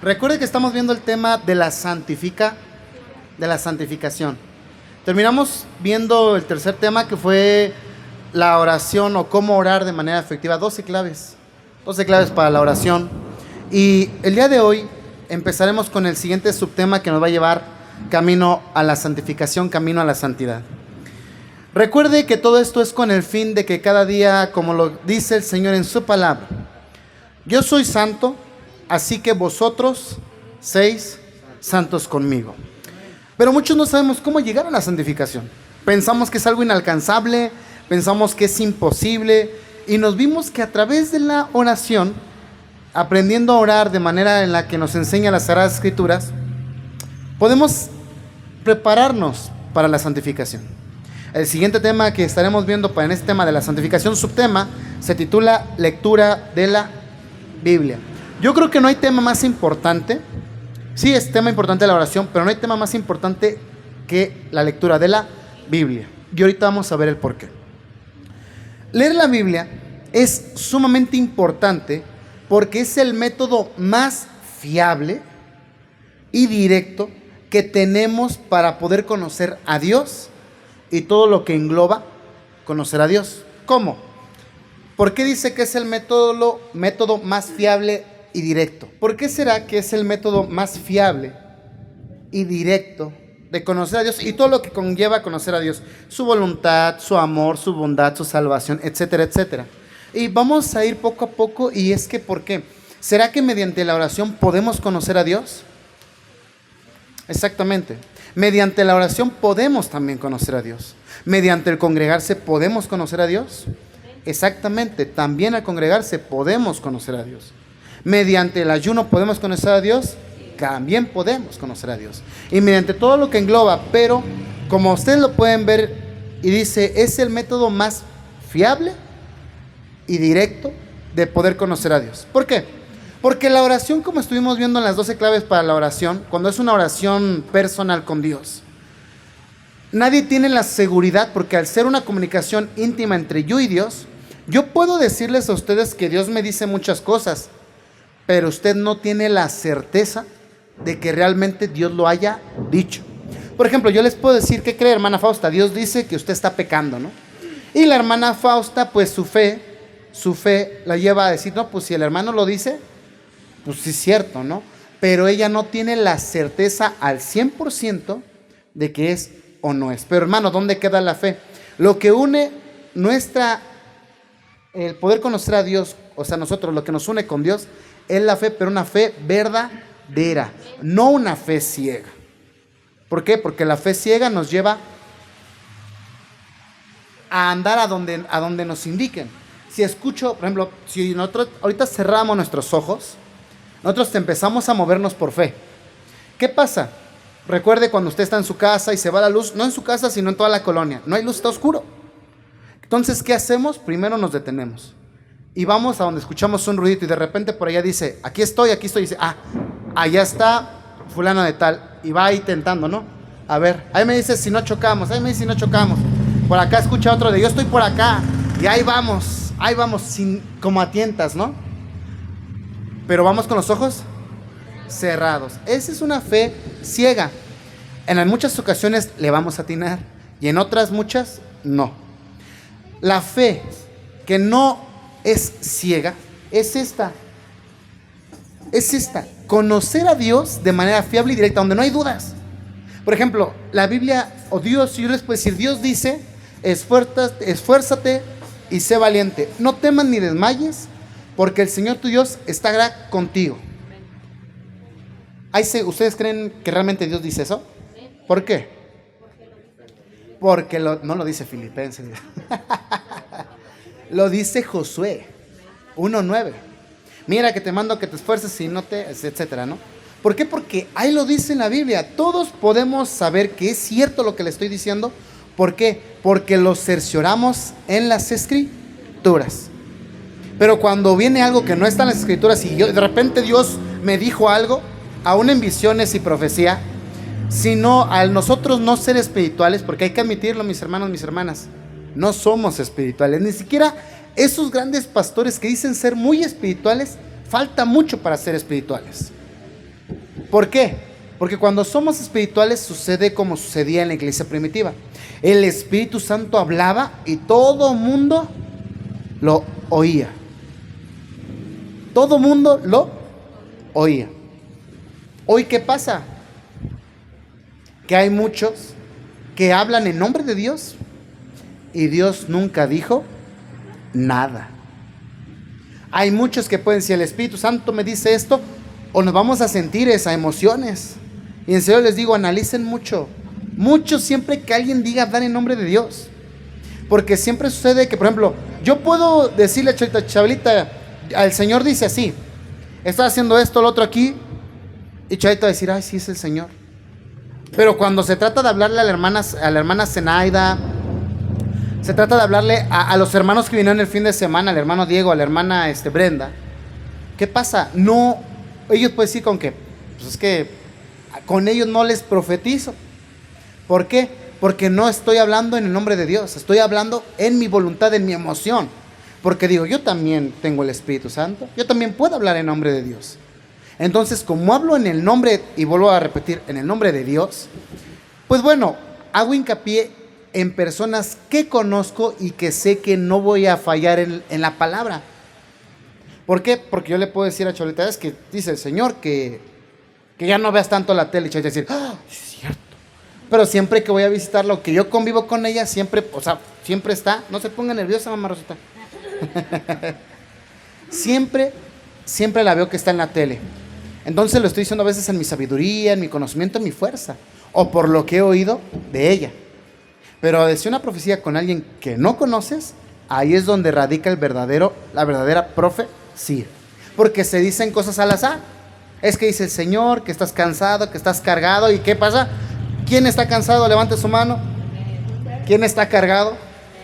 Recuerde que estamos viendo el tema de la santificación. Terminamos viendo el tercer tema, que fue la oración o cómo orar de manera efectiva. 12 claves para la oración. Y el día de hoy empezaremos con el siguiente subtema que nos va a llevar camino a la santificación, camino a la santidad. Recuerde que todo esto es con el fin de que cada día, como lo dice el Señor en su palabra, yo soy santo, así que vosotros seis santos conmigo. Pero muchos no sabemos cómo llegar a la santificación. Pensamos que es algo inalcanzable, pensamos que es imposible, y nos vimos que a través de la oración, aprendiendo a orar de manera en la que nos enseña las Sagradas Escrituras, podemos prepararnos para la santificación. El siguiente tema que estaremos viendo en este tema de la santificación, subtema, se titula lectura de la Biblia. Yo creo que no hay tema más importante. Sí, es tema importante la oración, pero no hay tema más importante que la lectura de la Biblia. Y ahorita vamos a ver el porqué. Leer la Biblia es sumamente importante porque es el método más fiable y directo que tenemos para poder conocer a Dios y todo lo que engloba conocer a Dios. ¿Cómo? ¿Por qué dice que es el método más fiable y directo? ¿Por qué será que es el método más fiable y directo de conocer a Dios y todo lo que conlleva conocer a Dios? Su voluntad, su amor, su bondad, su salvación, etcétera, etcétera. Y vamos a ir poco a poco. Y es que, ¿por qué? ¿Será que mediante la oración podemos conocer a Dios? Exactamente. Mediante la oración podemos también conocer a Dios. Mediante el congregarse podemos conocer a Dios. Exactamente. También al congregarse podemos conocer a Dios. Mediante el ayuno podemos conocer a Dios. También podemos conocer a Dios. Y mediante todo lo que engloba. Pero como ustedes lo pueden ver, y dice, es el método más fiable y directo de poder conocer a Dios. ¿Por qué? Porque la oración, como estuvimos viendo en las 12 claves para la oración, cuando es una oración personal con Dios, nadie tiene la seguridad, porque al ser una comunicación íntima entre yo y Dios, yo puedo decirles a ustedes que Dios me dice muchas cosas, pero usted no tiene la certeza de que realmente Dios lo haya dicho. Por ejemplo, yo les puedo decir, ¿qué cree, hermana Fausta? Dios dice que usted está pecando, ¿no? Y la hermana Fausta, pues su fe la lleva a decir, no, pues si el hermano lo dice, pues sí es cierto, ¿no? Pero ella no tiene la certeza al 100% de que es o no es. Pero hermano, ¿dónde queda la fe? Lo que une el poder conocer a Dios, o sea, nosotros, lo que nos une con Dios, es la fe, pero una fe verdadera, no una fe ciega. ¿Por qué? Porque la fe ciega nos lleva a andar a donde nos indiquen. Si escucho, por ejemplo, si nosotros ahorita cerramos nuestros ojos, nosotros empezamos a movernos por fe. ¿Qué pasa? Recuerde cuando usted está en su casa y se va la luz, no en su casa, sino en toda la colonia. No hay luz, está oscuro. Entonces, ¿qué hacemos? Primero nos detenemos y vamos a donde escuchamos un ruidito y de repente por allá dice, aquí estoy. Y dice, allá está fulano de tal. Y va ahí tentando, ¿no? A ver, ahí me dice si no chocamos, Por acá escucha otro de, yo estoy por acá. Y ahí vamos, como a tientas, ¿no? Pero vamos con los ojos cerrados. Esa es una fe ciega. En muchas ocasiones le vamos a atinar y en otras muchas no. La fe que no es ciega es esta. Conocer a Dios de manera fiable y directa, donde no hay dudas. Por ejemplo, la Biblia o Dios, yo les puedo decir, Dios dice, esfuérzate y sé valiente. No temas ni desmayes, porque el Señor tu Dios estará contigo. ¿Ustedes creen que realmente Dios dice eso? ¿Por qué? Porque no lo dice Filipenses. Lo dice Josué 1:9. Mira que te mando que te esfuerces y no etcétera, ¿no? ¿Por qué? Porque ahí lo dice en la Biblia. Todos podemos saber que es cierto lo que le estoy diciendo. ¿Por qué? Porque lo cercioramos en las Escrituras. Pero cuando viene algo que no está en las Escrituras y de repente Dios me dijo algo, aún en visiones y profecía, sino al nosotros no ser espirituales, porque hay que admitirlo, mis hermanos, mis hermanas, no somos espirituales. Ni siquiera esos grandes pastores que dicen ser muy espirituales, falta mucho para ser espirituales. ¿Por qué? Porque cuando somos espirituales sucede como sucedía en la iglesia primitiva. El Espíritu Santo hablaba y todo mundo lo oía. Todo mundo lo oía. Hoy, ¿qué pasa? Que hay muchos que hablan en nombre de Dios y Dios nunca dijo nada. Hay muchos que pueden decir, el Espíritu Santo me dice esto, o nos vamos a sentir esas emociones. Y en serio les digo, analicen mucho. Mucho siempre que alguien diga hablar en nombre de Dios. Porque siempre sucede que, por ejemplo, yo puedo decirle a Chabelita, al Señor dice así, está haciendo esto, lo otro aquí, y Chabelita va a decir, ay, sí es el Señor. Pero cuando se trata de hablarle a la hermana Zenaida, se trata de hablarle a los hermanos que vinieron el fin de semana, al hermano Diego, a la hermana Brenda, ¿qué pasa? No, ellos pueden decir con que, pues es que con ellos no les profetizo. ¿Por qué? Porque no estoy hablando en el nombre de Dios, estoy hablando en mi voluntad, en mi emoción. Porque digo, yo también tengo el Espíritu Santo, yo también puedo hablar en nombre de Dios. Entonces, como hablo en el nombre, y vuelvo a repetir, en el nombre de Dios, pues bueno, hago hincapié en personas que conozco y que sé que no voy a fallar en la palabra. ¿Por qué? Porque yo le puedo decir a Cholita, es que dice el Señor que ya no veas tanto la tele, y Cholita decir, ¡ah, es cierto! Pero siempre que voy a visitarlo, que yo convivo con ella, siempre, o sea, siempre está, no se ponga nerviosa, mamá Rosita. siempre la veo que está en la tele. Entonces lo estoy diciendo a veces en mi sabiduría, en mi conocimiento, en mi fuerza, o por lo que he oído de ella. Pero decir una profecía con alguien que no conoces, ahí es donde radica la verdadera profecía. Porque se dicen cosas al azar. Es que dice el Señor que estás cansado, que estás cargado. ¿Y qué pasa? ¿Quién está cansado? Levante su mano. ¿Quién está cargado?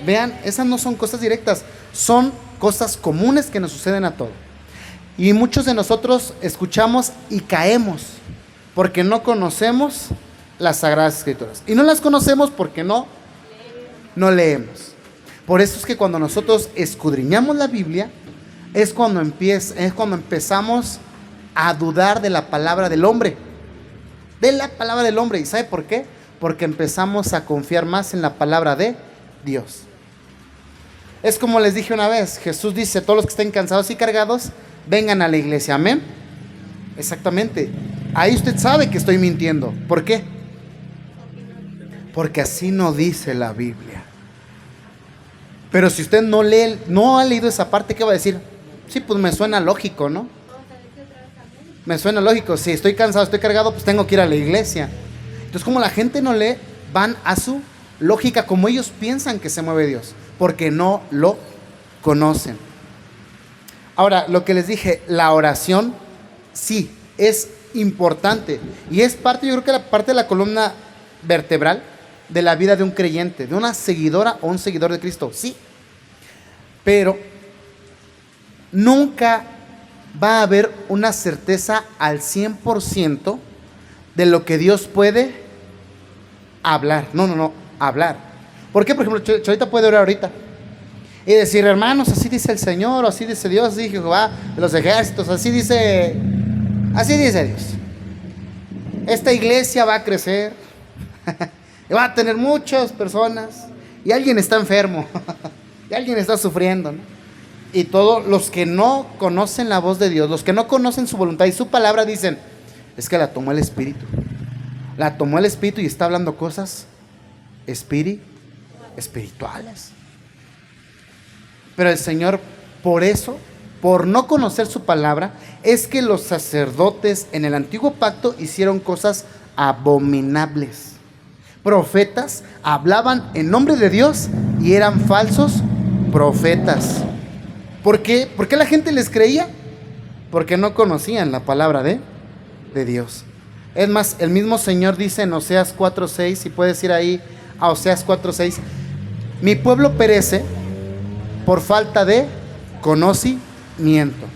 Vean, esas no son cosas directas, son cosas comunes que nos suceden a todos. Y muchos de nosotros escuchamos y caemos porque no conocemos las Sagradas Escrituras. Y no las conocemos porque no leemos. Por eso es que cuando nosotros escudriñamos la Biblia, es cuando empezamos a dudar de la palabra del hombre. De la palabra del hombre. ¿Y sabe por qué? Porque empezamos a confiar más en la palabra de Dios. Es como les dije una vez, Jesús dice, todos los que estén cansados y cargados, vengan a la iglesia, amén. Exactamente. Ahí usted sabe que estoy mintiendo. ¿Por qué? Porque así no dice la Biblia. Pero si usted no ha leído esa parte, ¿qué va a decir? Sí, pues me suena lógico, ¿no? Me suena lógico. Si estoy cansado, estoy cargado, pues tengo que ir a la iglesia. Entonces, como la gente no lee, van a su lógica, como ellos piensan que se mueve Dios, porque no lo conocen. Ahora, lo que les dije, la oración, sí, es importante. Y es parte, yo creo que la parte de la columna vertebral de la vida de un creyente, de una seguidora o un seguidor de Cristo, sí. Pero nunca va a haber una certeza al 100% de lo que Dios puede hablar. No, hablar. ¿Por qué? Por ejemplo, Cholita puede orar ahorita y decir, hermanos, así dice el Señor, o así dice Dios, así dice Jehová de los ejércitos, así dice Dios. Esta iglesia va a crecer y va a tener muchas personas y alguien está enfermo y alguien está sufriendo, ¿no? Y todos los que no conocen la voz de Dios, los que no conocen su voluntad y su palabra, dicen, es que la tomó el Espíritu. La tomó el Espíritu y está hablando cosas espirituales. Pero el Señor, por eso, por no conocer su palabra, es que los sacerdotes en el antiguo pacto hicieron cosas abominables. Profetas hablaban en nombre de Dios y eran falsos profetas. ¿Por qué? ¿Por qué la gente les creía? Porque no conocían la palabra de Dios. Es más, el mismo Señor dice en Oseas 4:6, si puedes ir ahí a Oseas 4:6, mi pueblo perece por falta de conocimiento.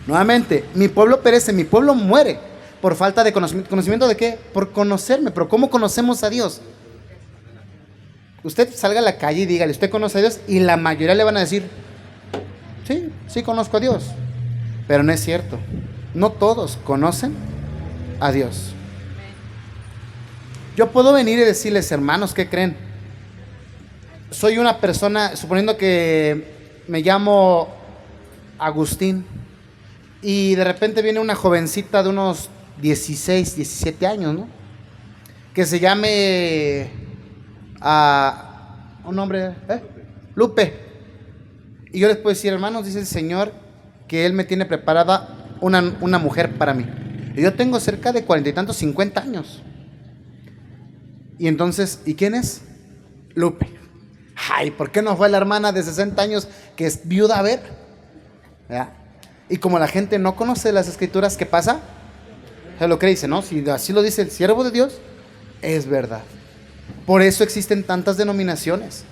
Nuevamente, mi pueblo perece, mi pueblo muere por falta de conocimiento. ¿Conocimiento de qué? Por conocerme. Pero ¿cómo conocemos a Dios? Usted salga a la calle y dígale, ¿usted conoce a Dios? Y la mayoría le van a decir, sí conozco a Dios. Pero no es cierto. No todos conocen a Dios. Yo puedo venir y decirles, hermanos, ¿qué creen? Soy una persona, suponiendo que me llamo Agustín, y de repente viene una jovencita de unos 16, 17 años, ¿no? Que se llame un nombre, Lupe. Y yo les puedo decir, hermanos, dice el Señor que Él me tiene preparada una mujer para mí. Y yo tengo cerca de 40 y tantos, 50 años. Y entonces, ¿y quién es? Lupe. Ay, ¿por qué no fue la hermana de 60 años que es viuda a ver? ¿Verdad? Y como la gente no conoce las escrituras, ¿qué pasa? Se lo cree, dice, no, si así lo dice el siervo de Dios, es verdad. Por eso existen tantas denominaciones.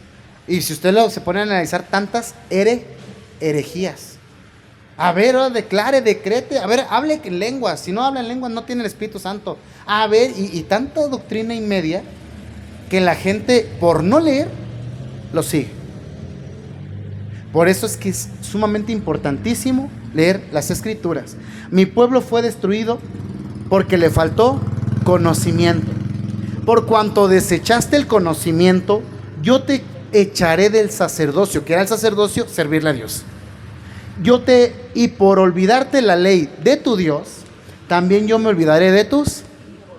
Y si usted se pone a analizar tantas herejías. A ver, ahora declare, decrete, a ver, hable en lenguas. Si no habla en lenguas, no tiene el Espíritu Santo. A ver, y tanta doctrina y media que la gente, por no leer, lo sigue. Por eso es que es sumamente importantísimo leer las Escrituras. Mi pueblo fue destruido porque le faltó conocimiento. Por cuanto desechaste el conocimiento, yo te echaré del sacerdocio. ¿Qué era el sacerdocio? Servirle a Dios. Y por olvidarte la ley de tu Dios, también yo me olvidaré de tus.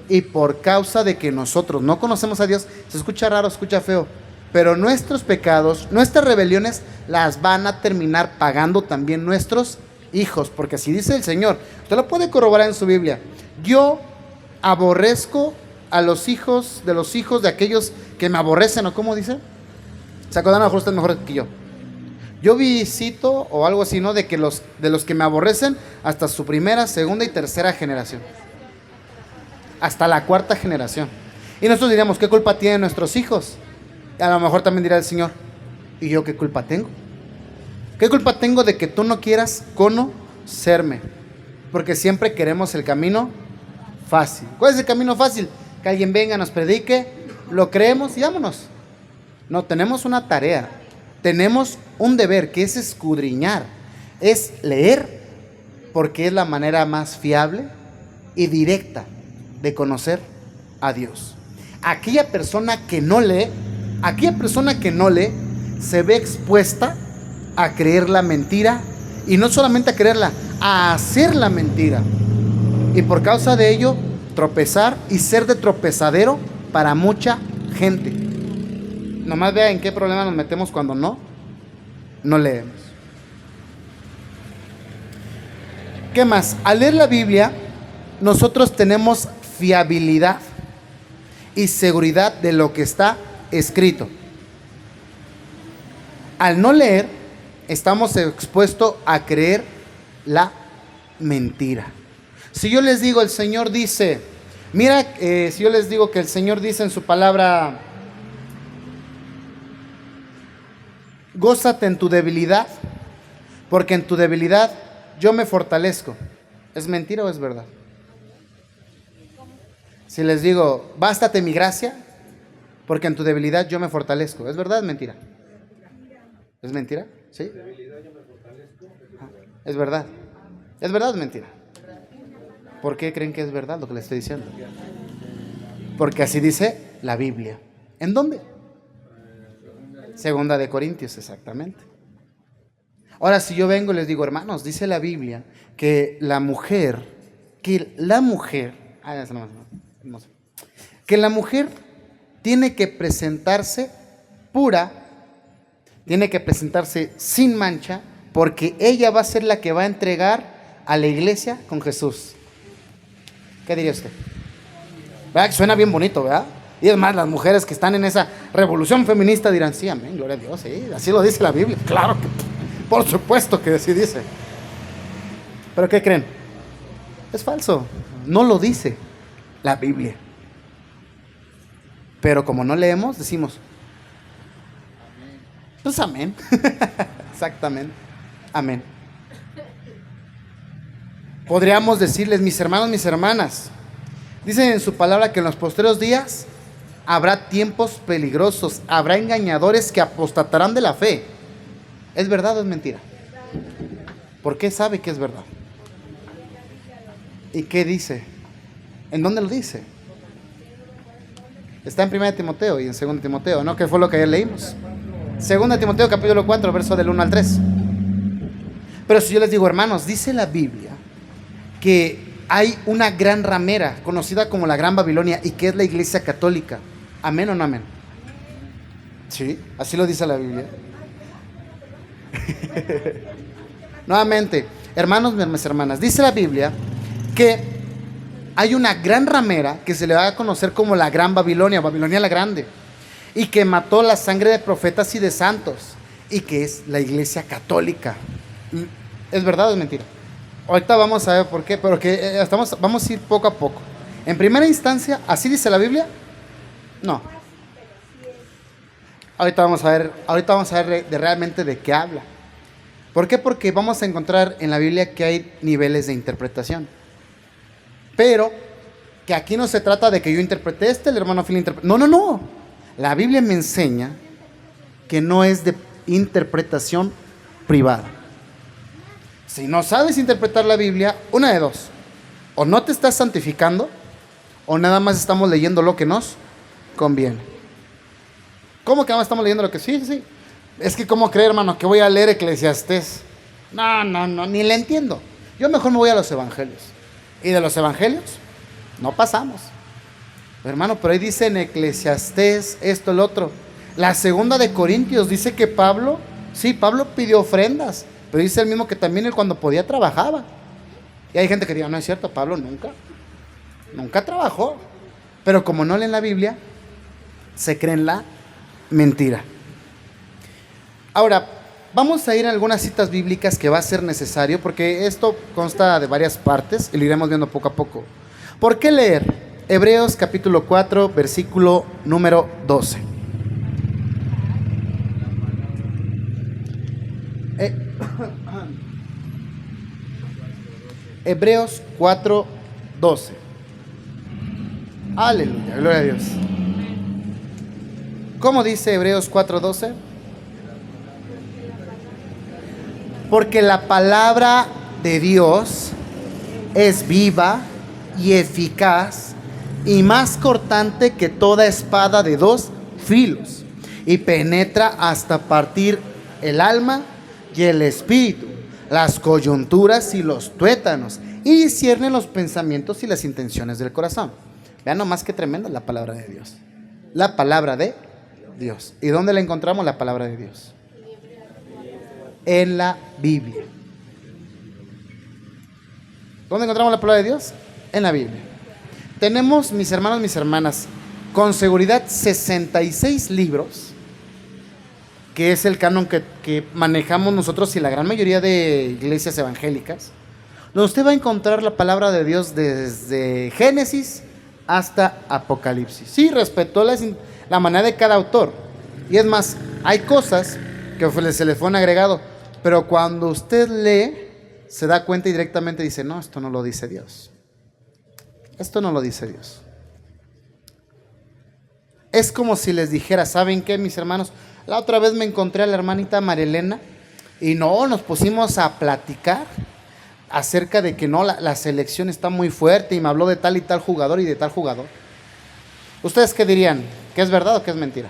Y por causa de que nosotros no conocemos a Dios, se escucha raro, se escucha feo, pero nuestros pecados, nuestras rebeliones, las van a terminar pagando también nuestros hijos, porque así dice el Señor. Usted lo puede corroborar en su Biblia. Yo aborrezco a los hijos de aquellos que me aborrecen, ¿o cómo dice? ¿Se acuerdan? A lo mejor usted mejor que yo. Yo visito, o algo así, ¿no? De los que me aborrecen hasta su primera, segunda y tercera generación. Hasta la cuarta generación. Y nosotros diríamos, ¿qué culpa tienen nuestros hijos? Y a lo mejor también dirá el Señor, ¿y yo qué culpa tengo? ¿Qué culpa tengo de que tú no quieras conocerme? Porque siempre queremos el camino fácil. ¿Cuál es el camino fácil? Que alguien venga, nos predique, lo creemos y vámonos. No, tenemos una tarea, tenemos un deber, que es escudriñar, es leer, porque es la manera más fiable y directa de conocer a Dios. Aquella persona que no lee se ve expuesta a creer la mentira, y no solamente a creerla, a hacer la mentira, y por causa de ello tropezar y ser de tropezadero para mucha gente. Nomás vea en qué problema nos metemos cuando no leemos. ¿Qué más? Al leer la Biblia, nosotros tenemos fiabilidad y seguridad de lo que está escrito. Al no leer, estamos expuestos a creer la mentira. Si yo les digo, el Señor dice, mira, si yo les digo que el Señor dice en su palabra, gózate en tu debilidad, porque en tu debilidad yo me fortalezco. ¿Es mentira o es verdad? Si les digo, bástate mi gracia, porque en tu debilidad yo me fortalezco. ¿Es verdad o es mentira? ¿Es mentira? ¿Sí? Es verdad. ¿Es verdad o es mentira? ¿Por qué creen que es verdad lo que les estoy diciendo? Porque así dice la Biblia. ¿En dónde? Segunda de Corintios, exactamente. Ahora, si yo vengo y les digo, hermanos, dice la Biblia que la mujer, que la mujer tiene que presentarse pura, tiene que presentarse sin mancha, porque ella va a ser la que va a entregar a la iglesia con Jesús. ¿Qué diría usted? ¿Verdad que suena bien bonito, verdad? Y es más, las mujeres que están en esa revolución feminista dirán, sí, amén, gloria a Dios, sí, así lo dice la Biblia. Claro que, por supuesto que así dice. ¿Pero qué creen? Es falso, no lo dice la Biblia. Pero como no leemos, decimos, pues amén. Exactamente, amén. Podríamos decirles, mis hermanos, mis hermanas, dicen en su palabra que en los postreros días habrá tiempos peligrosos, habrá engañadores que apostatarán de la fe. ¿Es verdad o es mentira? ¿Por qué sabe que es verdad? ¿Y qué dice ¿En dónde lo dice? Está en 1 Timoteo y en 2 Timoteo, ¿no? Que fue lo que ayer leímos. 2 Timoteo capítulo 4, verso del 1 al 3. Pero si yo les digo, hermanos, dice la Biblia que hay una gran ramera conocida como la Gran Babilonia y que es la Iglesia Católica. ¿Amén o no amén? Sí, así lo dice la Biblia. Nuevamente, hermanos, mis hermanas, dice la Biblia que hay una gran ramera que se le va a conocer como la Gran Babilonia, Babilonia la Grande, y que mató la sangre de profetas y de santos, y que es la Iglesia Católica. ¿Es verdad o es mentira? Ahorita vamos a ver por qué, pero que vamos a ir poco a poco. En primera instancia, ¿así dice la Biblia? No. Ahorita vamos a ver realmente de qué habla. ¿Por qué? Porque vamos a encontrar en la Biblia que hay niveles de interpretación. Pero que aquí no se trata de que yo interprete el hermano Phil interprete. No. La Biblia me enseña que no es de interpretación privada. Si no sabes interpretar la Biblia, una de dos. O no te estás santificando, o nada más estamos leyendo lo que nos conviene. ¿Cómo que nada más estamos leyendo lo que sí? Es que ¿cómo creer, hermano, que voy a leer Eclesiastés? No, ni le entiendo. Yo mejor me voy a los evangelios. Y de los evangelios no pasamos. Hermano, pero ahí dice en Eclesiastés esto, el otro. La segunda de Corintios dice que Pablo pidió ofrendas, pero dice el mismo que también él cuando podía trabajaba. Y hay gente que diga, no es cierto, Pablo nunca trabajó. Pero como no leen la Biblia, se creen la mentira. Ahora, vamos a ir a algunas citas bíblicas que va a ser necesario, porque esto consta de varias partes y lo iremos viendo poco a poco. ¿Por qué leer? Hebreos capítulo 4, versículo número 12. Hebreos 4, 12. Aleluya, gloria a Dios. ¿Cómo dice Hebreos 4, 12? Porque la palabra de Dios es viva y eficaz y más cortante que toda espada de dos filos, y penetra hasta partir el alma y el espíritu, las coyunturas y los tuétanos, y discierne los pensamientos y las intenciones del corazón. Vean nomás qué tremenda es la palabra de Dios. La palabra de Dios. ¿Y dónde la encontramos la palabra de Dios? En la Biblia. ¿Dónde encontramos la palabra de Dios? En la Biblia. Tenemos, mis hermanos, mis hermanas, con seguridad 66 libros, que es el canon que manejamos nosotros y la gran mayoría de iglesias evangélicas, donde usted va a encontrar la palabra de Dios desde Génesis hasta Apocalipsis. Sí, respetó la manera de cada autor. Y es más, hay cosas que se le fue un agregado, pero cuando usted lee, se da cuenta y directamente dice, no, esto no lo dice Dios. Esto no lo dice Dios. Es como si les dijera, ¿saben qué, mis hermanos? La otra vez me encontré a la hermanita Marilena y nos pusimos a platicar acerca de que la selección está muy fuerte y me habló de tal y tal jugador y de tal jugador. ¿Ustedes qué dirían? ¿Que es verdad o que es mentira?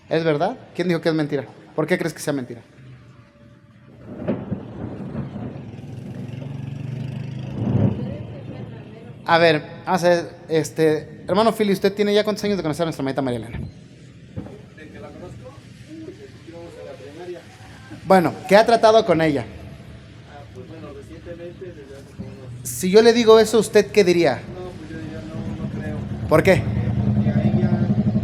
¿Es verdad? ¿Quién dijo que es mentira? ¿Por qué crees que sea mentira? A ver, vamos a ver, hermano Philly, ¿usted tiene ya cuántos años de conocer a nuestra hermanita María Elena? De que la conozco, íbamos a la primaria. Bueno, ¿qué ha tratado con ella? Pues bueno, recientemente, desde hace como unos... Si yo le digo eso, ¿usted qué diría? No, pues yo diría, no creo. ¿Por qué? Porque a ella,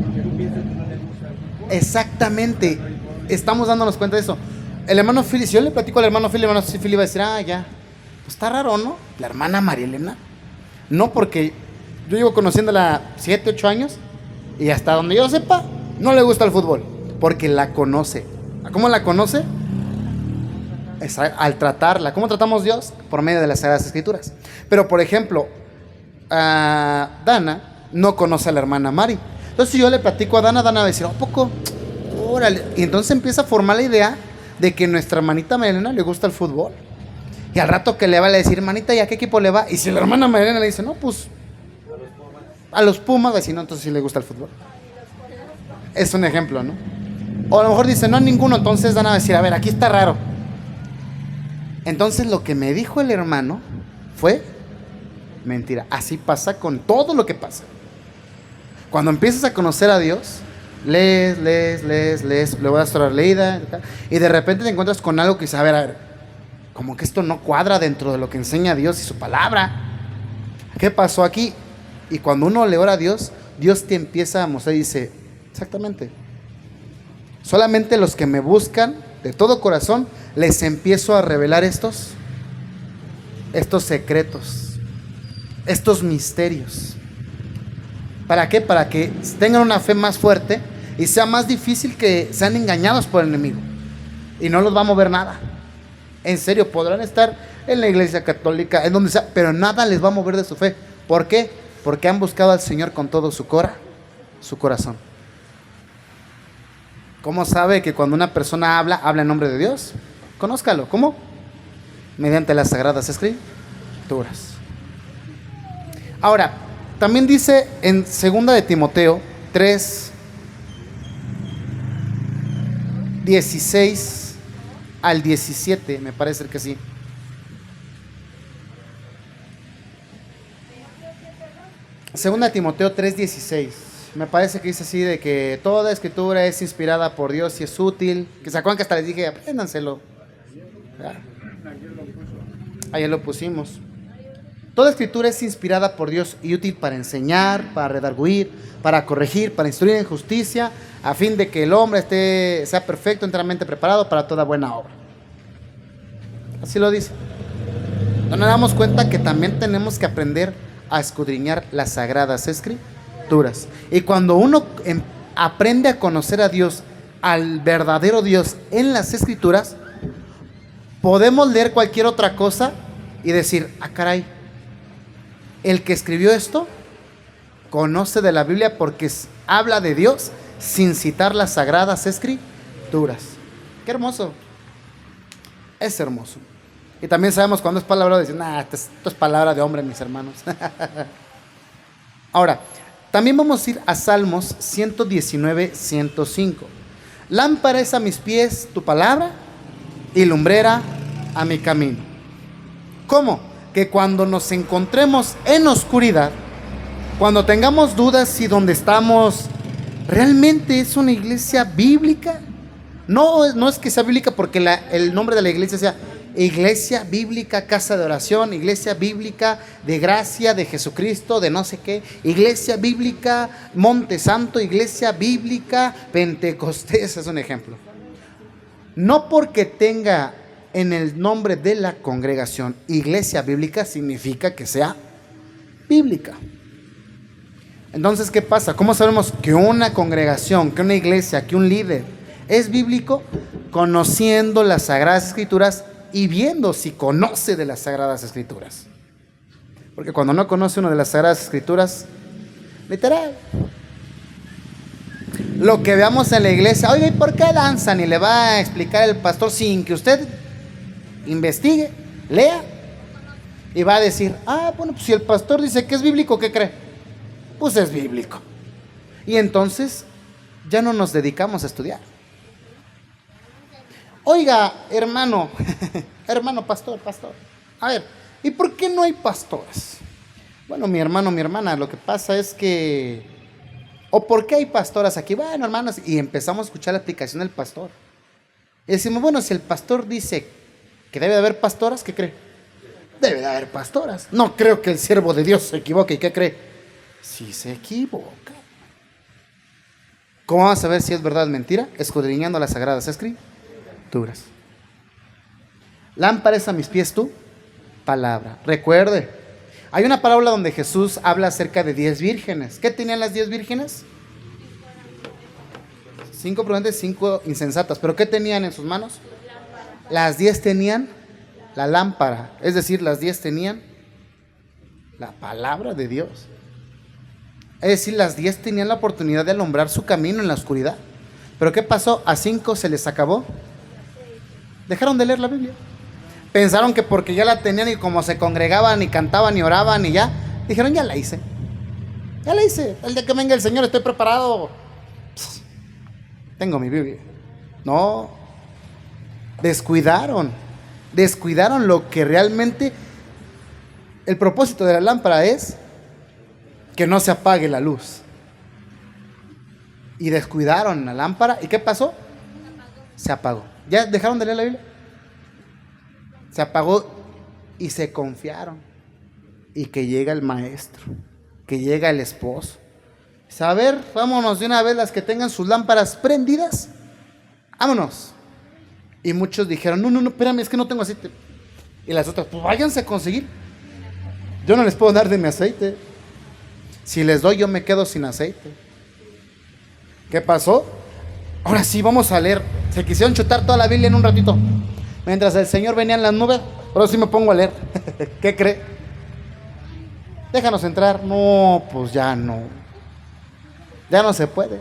porque tú piensas que no le gusta el fútbol. Exactamente, estamos dándonos cuenta de eso. El hermano Philly, si yo le platico al hermano Philly, el hermano Philly va a decir, ya, pues está raro, ¿no? La hermana María Elena. No, porque yo llevo conociéndola 7, 8 años y hasta donde yo sepa, no le gusta el fútbol, porque la conoce. ¿Cómo la conoce? Al tratarla. ¿Cómo tratamos a Dios? Por medio de las Sagradas Escrituras. Pero, por ejemplo, Dana no conoce a la hermana Mari. Entonces, si yo le platico a Dana, Dana va a decir, ¿a poco? Órale. Y entonces empieza a formar la idea de que nuestra hermanita Melena le gusta el fútbol. Y al rato que le va a decir, hermanita, ¿y a qué equipo le va? Y si la hermana Marilena le dice, no, pues a los Pumas, va a decir, no, entonces sí le gusta el fútbol. Es un ejemplo, ¿no? O a lo mejor dice, no, ninguno, entonces van a decir, a ver, aquí está raro. Entonces lo que me dijo el hermano fue mentira. Así pasa con todo lo que pasa. Cuando empiezas a conocer a Dios, lees, le voy a estar leída, y de repente te encuentras con algo que dices, a ver, como que esto no cuadra dentro de lo que enseña Dios y su palabra. ¿Qué pasó aquí? Y cuando uno le ora a Dios, Dios te empieza a mostrar y dice, exactamente, solamente los que me buscan de todo corazón, les empiezo a revelar estos secretos, estos misterios. ¿Para qué? Para que tengan una fe más fuerte y sea más difícil que sean engañados por el enemigo. Y no los va a mover nada. En serio, podrán estar en la iglesia católica, en donde sea, pero nada les va a mover de su fe. ¿Por qué? Porque han buscado al Señor con todo su corazón. ¿Cómo sabe que cuando una persona habla en nombre de Dios? Conózcalo. ¿Cómo? Mediante las Sagradas Escrituras. Ahora, también dice en 2 de Timoteo 3, 16 al 17, me parece que sí. Segunda de Timoteo 3:16. Me parece que dice así de que toda escritura es inspirada por Dios y es útil. Que se acuerdan que hasta les dije, apréndanselo. Ayer lo pusimos. Toda escritura es inspirada por Dios y útil para enseñar, para redarguir, para corregir, para instruir en justicia, a fin de que el hombre sea perfecto, enteramente preparado para toda buena obra. Así lo dice. No nos damos cuenta que también tenemos que aprender a escudriñar las Sagradas Escrituras. Y cuando uno aprende a conocer a Dios, al verdadero Dios en las Escrituras, podemos leer cualquier otra cosa y decir, ah, caray, el que escribió esto conoce de la Biblia porque habla de Dios sin citar las Sagradas Escrituras. Qué hermoso. Es hermoso. Y también sabemos cuando es palabra de decir, esto es palabra de hombre, mis hermanos. Ahora, también vamos a ir a Salmos 119, 105. Lámpara es a mis pies tu palabra y lumbrera a mi camino. ¿Cómo? Que cuando nos encontremos en oscuridad, cuando tengamos dudas si donde estamos realmente es una iglesia bíblica, no es que sea bíblica porque el nombre de la iglesia sea Iglesia Bíblica Casa de Oración, Iglesia Bíblica de Gracia de Jesucristo, de no sé qué, Iglesia Bíblica Monte Santo, Iglesia Bíblica Pentecostés, es un ejemplo. No porque tenga en el nombre de la congregación Iglesia Bíblica significa que sea bíblica. Entonces, ¿qué pasa? ¿Cómo sabemos que una congregación, que una iglesia, que un líder es bíblico? Conociendo las Sagradas Escrituras y viendo si conoce de las Sagradas Escrituras. Porque cuando no conoce uno de las Sagradas Escrituras, literal, lo que veamos en la iglesia, oye, ¿y por qué danzan? Y le va a explicar el pastor sin que usted investigue, lea, y va a decir, bueno, pues si el pastor dice que es bíblico, ¿qué cree? Pues es bíblico. Y entonces ya no nos dedicamos a estudiar. Oiga, hermano, hermano pastor, a ver, ¿y por qué no hay pastores? Bueno, mi hermano, mi hermana, lo que pasa es que, ¿o por qué hay pastoras aquí? Bueno, hermanos, y empezamos a escuchar la explicación del pastor. Y decimos, bueno, si el pastor dice que debe de haber pastoras, ¿qué cree? Debe de haber pastoras. No creo que el siervo de Dios se equivoque. ¿Y qué cree? Si se equivoca. ¿Cómo vamos a ver si es verdad o mentira? Escudriñando las Sagradas Escrituras. Lámpara es a mis pies tu palabra. Recuerde, hay una parábola donde Jesús habla acerca de 10 vírgenes. ¿Qué tenían las 10 vírgenes? 5 prudentes, 5 insensatas. ¿Pero qué tenían en sus manos? Las 10 tenían la lámpara. Es decir, las 10 tenían la palabra de Dios. Es decir, las 10 tenían la oportunidad de alumbrar su camino en la oscuridad. ¿Pero qué pasó? A 5 se les acabó. Dejaron de leer la Biblia. Pensaron que porque ya la tenían y como se congregaban y cantaban y oraban y ya, dijeron, ya la hice. Ya la hice. El día que venga el Señor estoy preparado. Tengo mi Biblia. No. Descuidaron lo que realmente el propósito de la lámpara es que no se apague la luz. Y descuidaron la lámpara. ¿Y qué pasó? Se apagó. ¿Ya dejaron de leer la Biblia? Se apagó y se confiaron. Y que llega el maestro, que llega el esposo. A ver, vámonos de una vez las que tengan sus lámparas prendidas. Vámonos. Y muchos dijeron, no, espérame, es que no tengo aceite. Y las otras, pues váyanse a conseguir. Yo no les puedo dar de mi aceite. Si les doy, yo me quedo sin aceite. ¿Qué pasó? Ahora sí, vamos a leer. Se quisieron chutar toda la Biblia en un ratito. Mientras el Señor venía en las nubes, ahora sí me pongo a leer. ¿Qué cree? Déjanos entrar. No, pues ya no. Ya no se puede.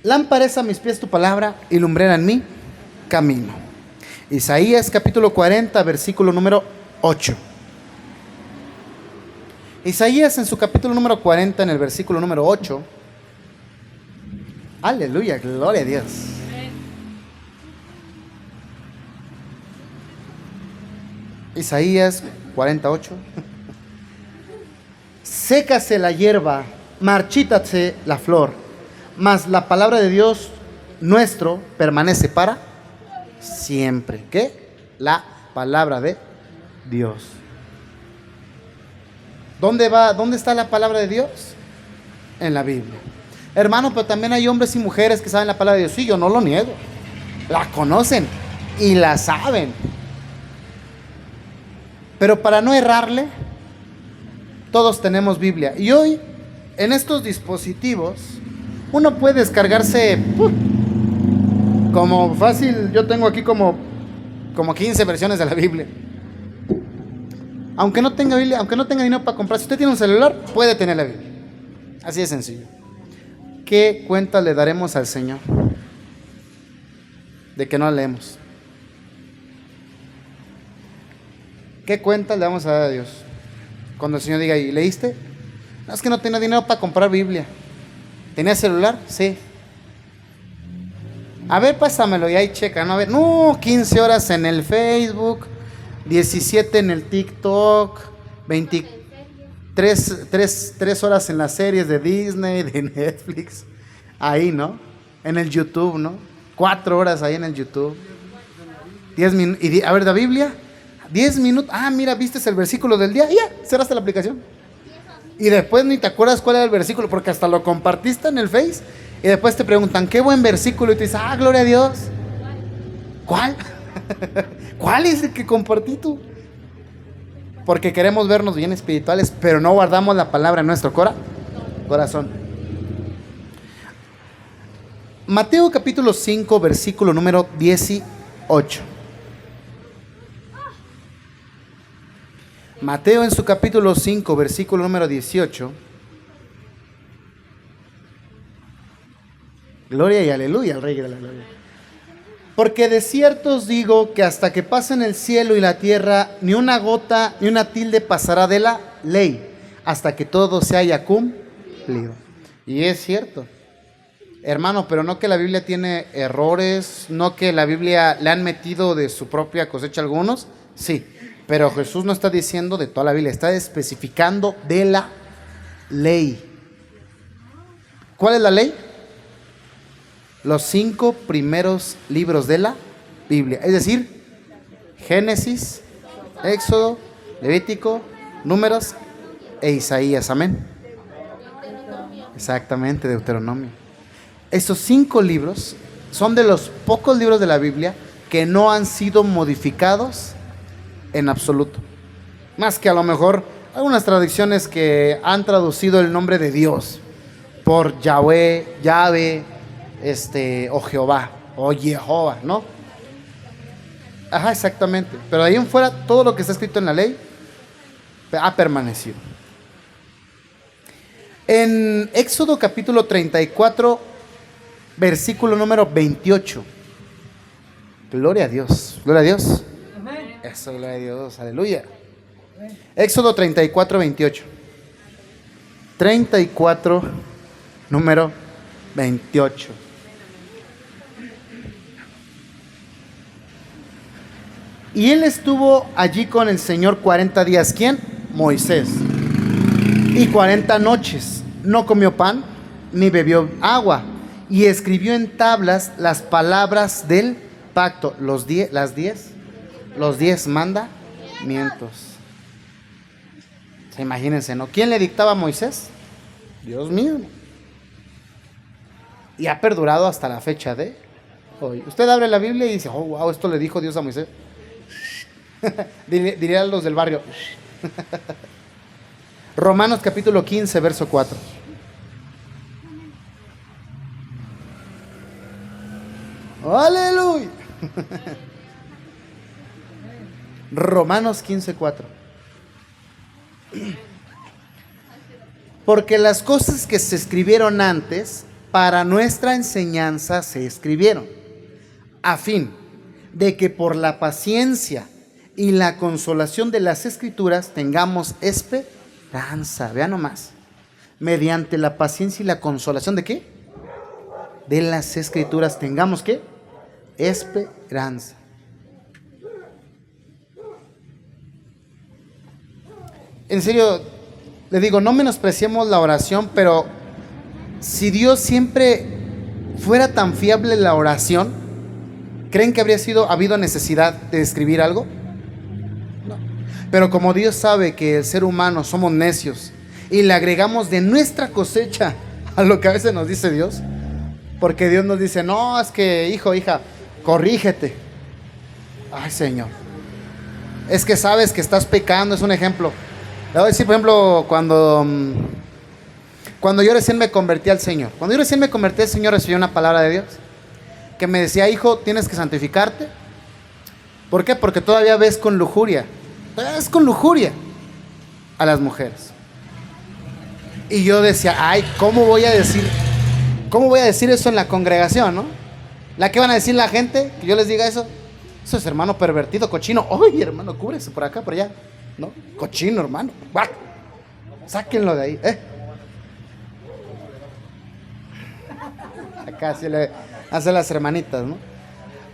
Lámpara es a mis pies tu palabra y lumbrera en mí camino. Isaías capítulo 40, versículo número 8. Isaías en su capítulo número 40, en el versículo número 8. Aleluya, gloria a Dios. Isaías 48. Sécase la hierba, marchítase la flor, mas la palabra de Dios nuestro permanece para siempre. ¿Qué? La palabra de Dios. ¿Dónde va? ¿Dónde está la palabra de Dios? En la Biblia. Hermano, pero también hay hombres y mujeres que saben la palabra de Dios. Sí, yo no lo niego. La conocen y la saben. Pero para no errarle, todos tenemos Biblia. Y hoy, en estos dispositivos, uno puede descargarse como fácil. Yo tengo aquí como 15 versiones de la Biblia. Aunque no tenga Biblia, aunque no tenga dinero para comprar, si usted tiene un celular, puede tener la Biblia. Así de sencillo. ¿Qué cuenta le daremos al Señor de que no leemos? ¿Qué cuenta le vamos a dar a Dios? Cuando el Señor diga, ¿y leíste? No, es que no tenía dinero para comprar Biblia. ¿Tenía celular? Sí. A ver, pásamelo y ahí checa, ¿no? A ver, no, 15 horas en el Facebook, 17 en el TikTok, 3 horas en las series de Disney, de Netflix. Ahí, ¿no? En el YouTube, ¿no? 4 horas ahí en el YouTube. 10 minutos. A ver, la Biblia, 10 minutos. Ah, mira, viste el versículo del día. Ya, cerraste la aplicación. Y después ni te acuerdas cuál era el versículo, porque hasta lo compartiste en el Face. Y después te preguntan, qué buen versículo. Y tú dices, gloria a Dios. ¿Cuál? ¿Cuál es el que compartí tú? Porque queremos vernos bien espirituales, pero no guardamos la palabra en nuestro corazón. Mateo capítulo 5, versículo número 18. Mateo en su capítulo 5, versículo número 18. Gloria y aleluya al Rey de la Gloria. Porque de cierto os digo que hasta que pasen el cielo y la tierra, ni una gota ni una tilde pasará de la ley, hasta que todo se haya cumplido. Y es cierto, hermano, pero no que la Biblia tiene errores, no que la Biblia le han metido de su propia cosecha algunos, sí, pero Jesús no está diciendo de toda la Biblia, está especificando de la ley. ¿Cuál es la ley? Los 5 primeros libros de la Biblia, es decir, Génesis, Éxodo, Levítico, Números e Isaías, amén. Exactamente, Deuteronomio. Estos 5 libros son de los pocos libros de la Biblia que no han sido modificados en absoluto. Más que a lo mejor algunas traducciones que han traducido el nombre de Dios por Yahweh, o Jehová, o Jehová, ¿no? Ajá, exactamente. Pero de ahí en fuera, todo lo que está escrito en la ley ha permanecido. En Éxodo capítulo 34, versículo número 28. Gloria a Dios. Gloria a Dios. Eso, gloria a Dios. Aleluya. Éxodo 34, 28. 34, número 28. Y él estuvo allí con el Señor 40 días. ¿Quién? Moisés. Y 40 noches. No comió pan, ni bebió agua. Y escribió en tablas las palabras del pacto. Los 10 mandamientos. Imagínense, ¿no? ¿Quién le dictaba a Moisés? Dios mismo. Y ha perdurado hasta la fecha de hoy. Usted abre la Biblia y dice, oh, wow, esto le dijo Dios a Moisés. Dirían los del barrio. Romanos capítulo 15, verso 4. Aleluya. Romanos 15, 4. Porque las cosas que se escribieron antes, para nuestra enseñanza se escribieron, a fin de que por la paciencia y la consolación de las Escrituras tengamos esperanza. Vean nomás. Mediante la paciencia y la consolación ¿de qué? De las Escrituras tengamos ¿qué? Esperanza. En serio, le digo, no menospreciemos la oración, pero si Dios siempre fuera tan fiable en la oración, ¿creen que habría habido necesidad de escribir algo? No. Pero como Dios sabe que el ser humano somos necios y le agregamos de nuestra cosecha a lo que a veces nos dice Dios, porque Dios nos dice, no, es que hijo, hija, corrígete. Ay, Señor, es que sabes que estás pecando, es un ejemplo. Le voy a decir, por ejemplo, cuando yo recién me convertí al Señor. Cuando yo recién me convertí al Señor, recibí una palabra de Dios que me decía, hijo, tienes que santificarte. ¿Por qué? Porque todavía ves con lujuria. Todavía ves con lujuria a las mujeres. Y yo decía, ay, ¿cómo voy a decir eso en la congregación, no? ¿La que van a decir la gente? Que yo les diga eso. Eso es hermano pervertido, cochino. Ay, hermano, cúbrese por acá, por allá. ¿No? Cochino, hermano. ¡Bah! Sáquenlo de ahí, Acá se le hacen las hermanitas, ¿no?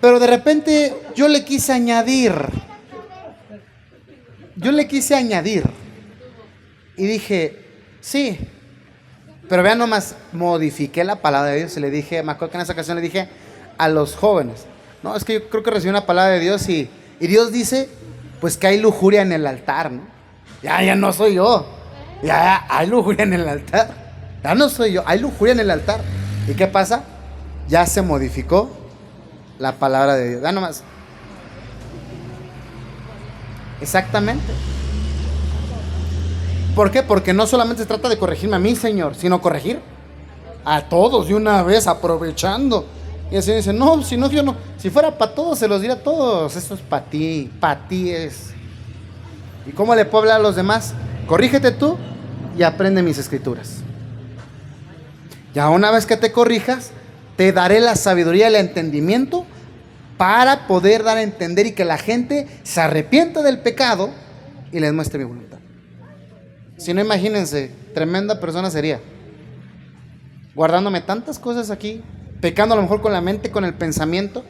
Pero de repente yo le quise añadir. Y dije, sí. Pero vean nomás, modifiqué la palabra de Dios y le dije, me acuerdo que en esa ocasión le dije a los jóvenes, no, es que yo creo que recibí una palabra de Dios y Dios dice, pues que hay lujuria en el altar, ¿no? Ya no soy yo. Ya hay lujuria en el altar. Ya no soy yo, hay lujuria en el altar. ¿Y qué pasa? Ya se modificó la palabra de Dios. Ya nomás. Exactamente. ¿Por qué? Porque no solamente se trata de corregirme a mí, Señor, sino corregir a todos de una vez, aprovechando. Y el Señor dice, no, si no, yo no. Si fuera para todos, se los diría a todos. Esto es para ti es. ¿Y cómo le puedo hablar a los demás? Corrígete tú y aprende mis escrituras. Ya una vez que te corrijas, te daré la sabiduría y el entendimiento para poder dar a entender y que la gente se arrepienta del pecado y les muestre mi voluntad. Si no, imagínense, tremenda persona sería. Guardándome tantas cosas aquí, pecando a lo mejor con la mente, con el pensamiento.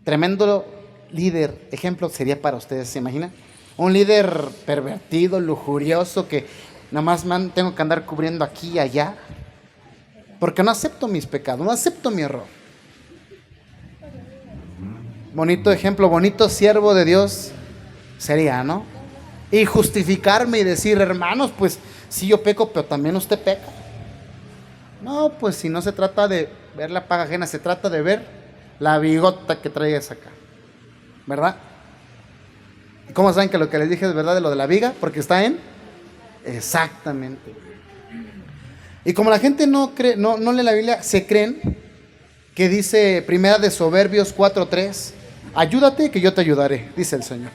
Tremendo líder, ejemplo sería para ustedes, ¿se imaginan? Un líder pervertido, lujurioso, que nada más tengo que andar cubriendo aquí y allá. Porque no acepto mis pecados, no acepto mi error. Bonito ejemplo, bonito siervo de Dios sería, ¿no? Y justificarme y decir, hermanos, pues sí yo peco, pero también usted peca. No, pues si no se trata de ver la paga ajena, se trata de ver la bigota que traigas acá, ¿verdad? ¿Y cómo saben que lo que les dije es verdad de lo de la viga? Porque está en... Exactamente. Y como la gente no cree, no lee la Biblia, se creen que dice Primera de Proverbios 4:3, ayúdate que yo te ayudaré, dice el Señor.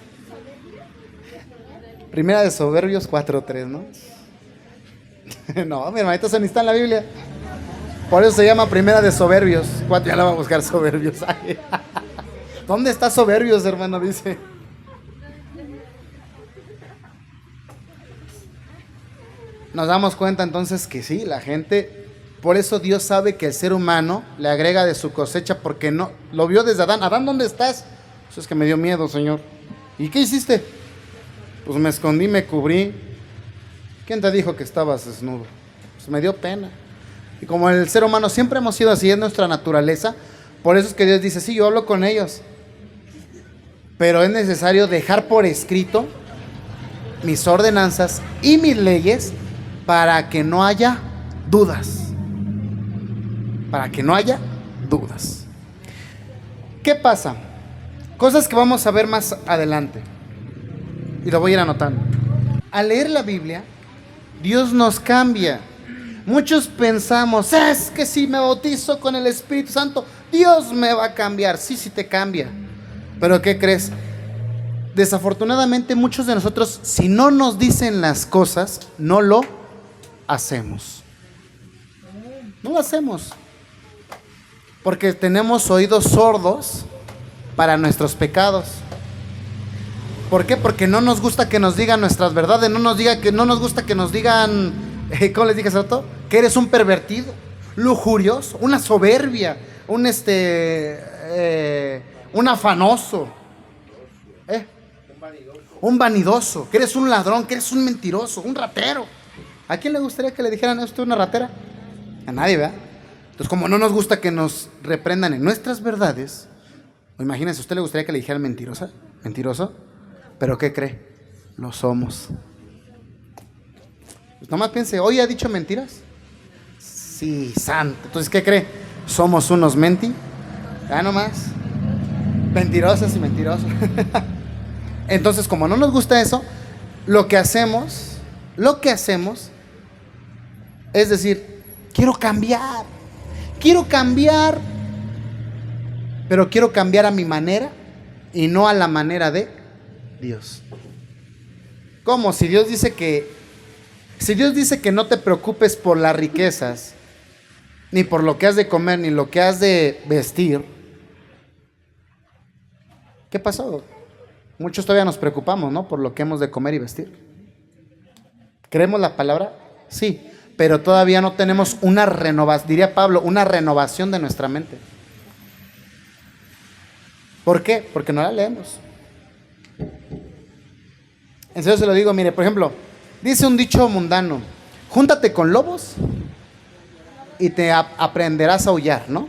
Primera de Proverbios 4:3, ¿no? No, mi hermanito, eso ni está en la Biblia. Por eso se llama Primera de Proverbios 4, ya la voy a buscar Proverbios. ¿Dónde está soberbios, hermano? Dice. Nos damos cuenta entonces que sí, la gente, por eso Dios sabe que el ser humano le agrega de su cosecha, porque no, lo vio desde Adán. Adán, ¿dónde estás? Pues es que me dio miedo, Señor. ¿Y qué hiciste? Pues me escondí, me cubrí. ¿Quién te dijo que estabas desnudo? Pues me dio pena. Y como el ser humano siempre hemos sido así, es nuestra naturaleza, por eso es que Dios dice, sí, yo hablo con ellos, pero es necesario dejar por escrito mis ordenanzas y mis leyes para que no haya dudas. Para que no haya dudas. ¿Qué pasa? Cosas que vamos a ver más adelante. Y lo voy a ir anotando. Al leer la Biblia, Dios nos cambia. Muchos pensamos, es que si me bautizo con el Espíritu Santo, Dios me va a cambiar. Sí, sí te cambia. Pero ¿qué crees? Desafortunadamente muchos de nosotros, si no nos dicen las cosas, no lo hacemos. No lo hacemos. Porque tenemos oídos sordos para nuestros pecados. ¿Por qué? Porque no nos gusta que nos digan nuestras verdades, no nos gusta que nos digan, ¿cómo les dije hace rato? Que eres un pervertido, lujurioso, una soberbia, un afanoso, un vanidoso, que eres un ladrón, que eres un mentiroso, un ratero. ¿A quién le gustaría que le dijeran esto una ratera? A nadie, ¿verdad? Entonces, como no nos gusta que nos reprendan en nuestras verdades, imagínense, ¿a usted le gustaría que le dijeran mentirosa? ¿Mentiroso? ¿Pero qué cree? Lo somos. Pues nomás piense, ¿hoy ha dicho mentiras? Sí, santo. Entonces, ¿qué cree? Somos unos ya nomás. Mentirosas y mentirosos. Entonces, como no nos gusta eso, lo que hacemos es decir, quiero cambiar, pero quiero cambiar a mi manera y no a la manera de Dios. ¿Cómo? Si Dios dice que no te preocupes por las riquezas, ni por lo que has de comer, ni lo que has de vestir, ¿qué pasó? Muchos todavía nos preocupamos, ¿no? Por lo que hemos de comer y vestir. ¿Creemos la palabra? Sí, pero todavía no tenemos una renovación, diría Pablo, una renovación de nuestra mente. ¿Por qué? Porque no la leemos. En serio se lo digo, mire, por ejemplo, dice un dicho mundano, júntate con lobos y te aprenderás a aullar, ¿no?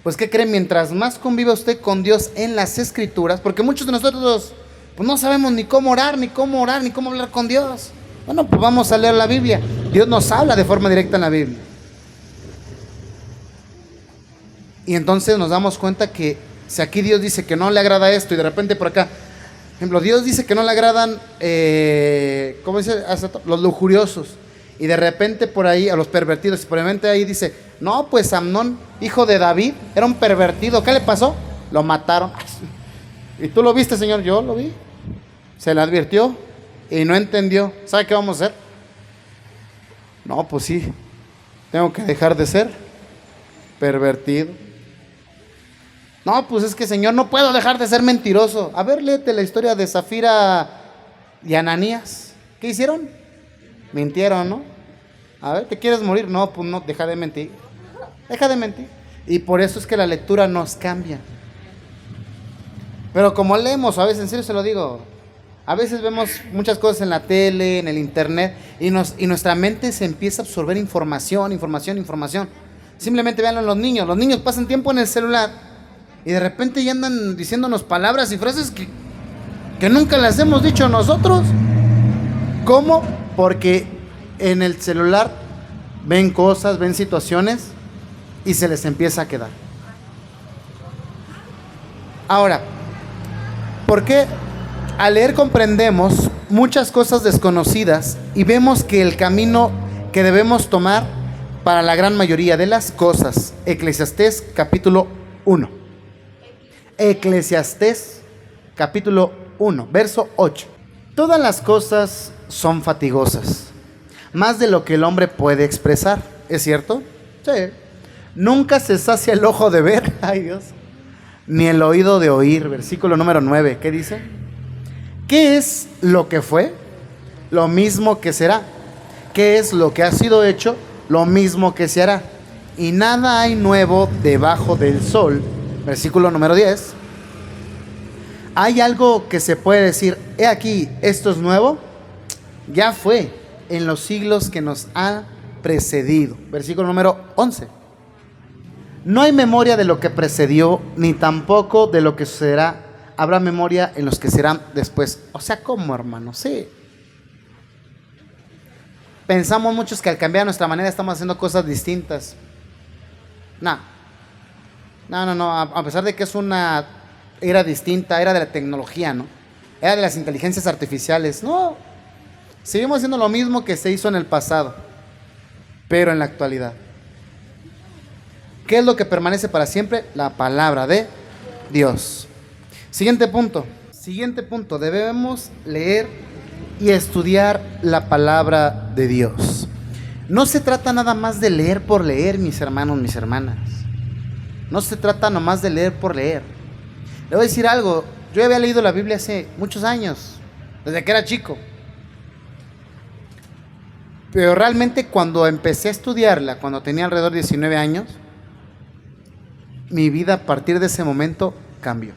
Pues ¿qué creen? Mientras más convive usted con Dios en las Escrituras, porque muchos de nosotros pues no sabemos ni cómo orar, ni cómo hablar con Dios. Bueno, pues vamos a leer la Biblia. Dios nos habla de forma directa en la Biblia. Y entonces nos damos cuenta que si aquí Dios dice que no le agrada esto y de repente por acá, por ejemplo, Dios dice que no le agradan, ¿cómo dice? Los lujuriosos. Y de repente por ahí a los pervertidos. Y por repente ahí dice, no, pues Amnón, hijo de David, era un pervertido. ¿Qué le pasó? Lo mataron. ¿Y tú lo viste, Señor? Yo lo vi. Se le advirtió y no entendió. ¿Sabe qué vamos a hacer? No, pues sí, tengo que dejar de ser pervertido. No, pues es que, Señor, no puedo dejar de ser mentiroso. A ver, léete la historia de Zafira y Ananías. ¿Qué hicieron? Mintieron, ¿no? A ver, ¿te quieres morir? No, pues no, deja de mentir. Deja de mentir. Y por eso es que la lectura nos cambia. Pero como leemos, a veces, en serio se lo digo, a veces vemos muchas cosas en la tele, en el internet, y nuestra mente se empieza a absorber información. Simplemente véanlo en los niños. Los niños pasan tiempo en el celular y de repente ya andan diciéndonos palabras y frases que nunca las hemos dicho nosotros. ¿Cómo? Porque en el celular ven cosas, ven situaciones y se les empieza a quedar. Ahora, ¿por qué al leer comprendemos muchas cosas desconocidas y vemos que el camino que debemos tomar para la gran mayoría de las cosas? Eclesiastés capítulo 1. Eclesiastés capítulo 1, verso 8. Todas las cosas son fatigosas, más de lo que el hombre puede expresar. ¿Es cierto? Sí. Nunca se sacia el ojo de ver, ay Dios, ni el oído de oír. Versículo número 9, ¿qué dice? ¿Qué es lo que fue? Lo mismo que será. ¿Qué es lo que ha sido hecho? Lo mismo que se hará. Y nada hay nuevo debajo del sol. Versículo número 10. ¿Hay algo que se puede decir, he aquí, esto es nuevo? Ya fue en los siglos que nos ha precedido. Versículo número 11. No hay memoria de lo que precedió, ni tampoco de lo que sucederá. Habrá memoria en los que serán después. O sea, ¿cómo, hermano? Sí. Pensamos muchos que al cambiar nuestra manera estamos haciendo cosas distintas. No. A pesar de que es una era distinta, era de la tecnología, ¿no? Era de las inteligencias artificiales. No. Seguimos haciendo lo mismo que se hizo en el pasado, pero en la actualidad. ¿Qué es lo que permanece para siempre? La palabra de Dios. Siguiente punto. Debemos leer y estudiar la palabra de Dios. No se trata nada más de leer por leer, mis hermanos, mis hermanas. No se trata nomás de leer por leer. Le voy a decir algo. Yo había leído la Biblia hace muchos años, desde que era chico. Pero realmente cuando empecé a estudiarla, cuando tenía alrededor de 19 años, mi vida a partir de ese momento cambió.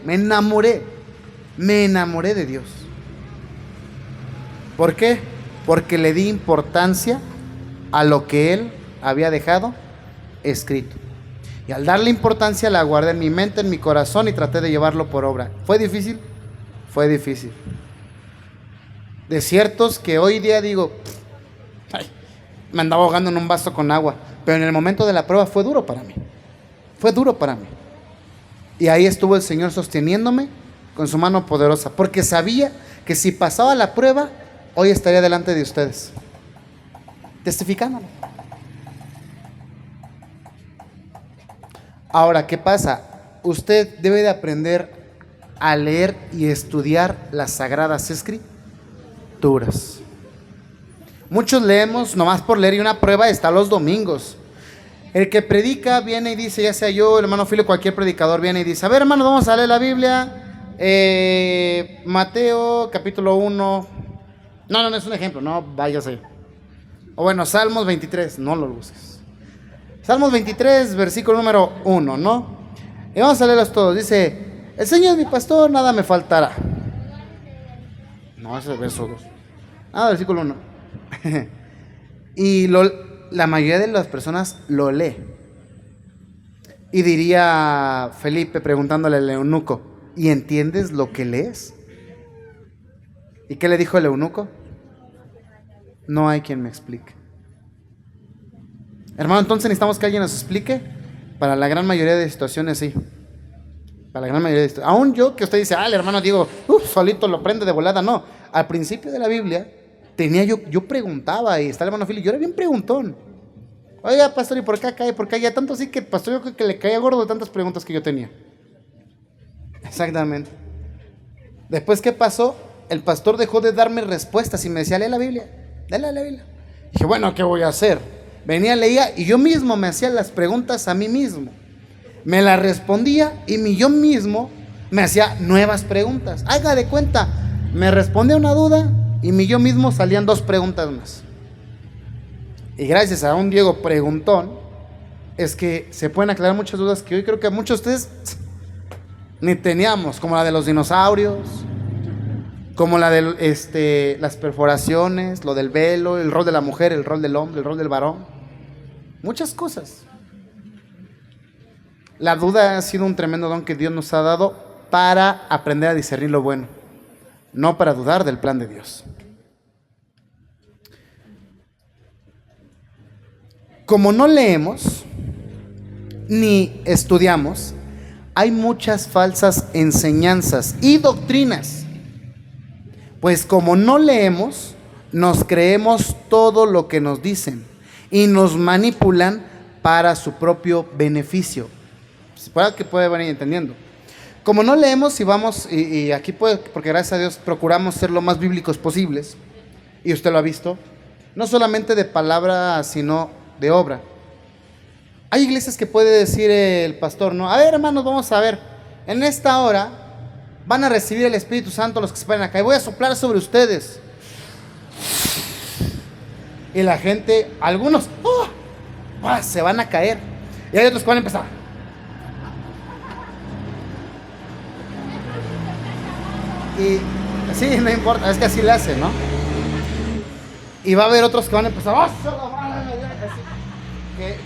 Me enamoré de Dios. ¿Por qué? Porque le di importancia a lo que Él había dejado escrito. Y al darle importancia la guardé en mi mente, en mi corazón y traté de llevarlo por obra. ¿Fue difícil? Fue difícil. Desiertos que hoy día digo, ay, me andaba ahogando en un vaso con agua. Pero en el momento de la prueba fue duro para mí. Y ahí estuvo el Señor sosteniéndome con su mano poderosa. Porque sabía que si pasaba la prueba, hoy estaría delante de ustedes, testificándolo. Ahora, ¿qué pasa? Usted debe de aprender a leer y estudiar las Sagradas Escrituras. Muchos leemos nomás por leer y una prueba está los domingos. El que predica viene y dice, ya sea yo, el hermano Filio, cualquier predicador viene y dice, a ver, hermano, vamos a leer la Biblia, Mateo capítulo 1. No es un ejemplo, no, váyase. O bueno, Salmos 23, no lo busques. Salmos 23, versículo número 1, ¿no? Y vamos a leerlos todos. Dice, el Señor es mi pastor, nada me faltará. No, ese es el verso 2. Versículo 1. Y la mayoría de las personas lo lee. Y diría Felipe preguntándole al eunuco, ¿y entiendes lo que lees? ¿Y qué le dijo el eunuco? No hay quien me explique. Hermano, entonces necesitamos que alguien nos explique. Para la gran mayoría de situaciones, sí. Para la gran mayoría de situaciones. Aún yo, que usted dice, el hermano Diego, solito lo prende de volada. No, al principio de la Biblia yo preguntaba, y está el hermano Fili, yo era bien preguntón. Oiga, pastor, ¿y por qué acá? ¿Y por qué allá? Tanto así que pastor, yo creo que le caía gordo de tantas preguntas que yo tenía. Exactamente. Después, ¿qué pasó? El pastor dejó de darme respuestas y me decía, lee la Biblia. Dije, bueno, ¿qué voy a hacer? Venía, leía y yo mismo me hacía las preguntas a mí mismo. Me las respondía y yo mismo me hacía nuevas preguntas. Haga de cuenta, me respondía una duda y yo mismo salían 2 preguntas más. Y gracias a un Diego preguntón, es que se pueden aclarar muchas dudas que hoy creo que muchos de ustedes ni teníamos, como la de los dinosaurios, como la de las perforaciones, lo del velo, el rol de la mujer, el rol del hombre, el rol del varón. Muchas cosas. La duda ha sido un tremendo don que Dios nos ha dado para aprender a discernir lo bueno, no para dudar del plan de Dios. Como no leemos ni estudiamos, hay muchas falsas enseñanzas y doctrinas. Pues como no leemos, nos creemos todo lo que nos dicen y nos manipulan para su propio beneficio. Para que pueda venir entendiendo. Como no leemos y vamos, y aquí puede, porque gracias a Dios procuramos ser lo más bíblicos posibles, y usted lo ha visto, no solamente de palabra, sino de obra. Hay iglesias que puede decir el pastor, ¿no? A ver, hermanos, vamos a ver. En esta hora van a recibir el Espíritu Santo los que se paran acá. Y voy a soplar sobre ustedes. Y la gente, algunos, se van a caer. Y hay otros que van a empezar. Y sí, no importa, es que así le hacen, ¿no? Y va a haber otros que van a empezar.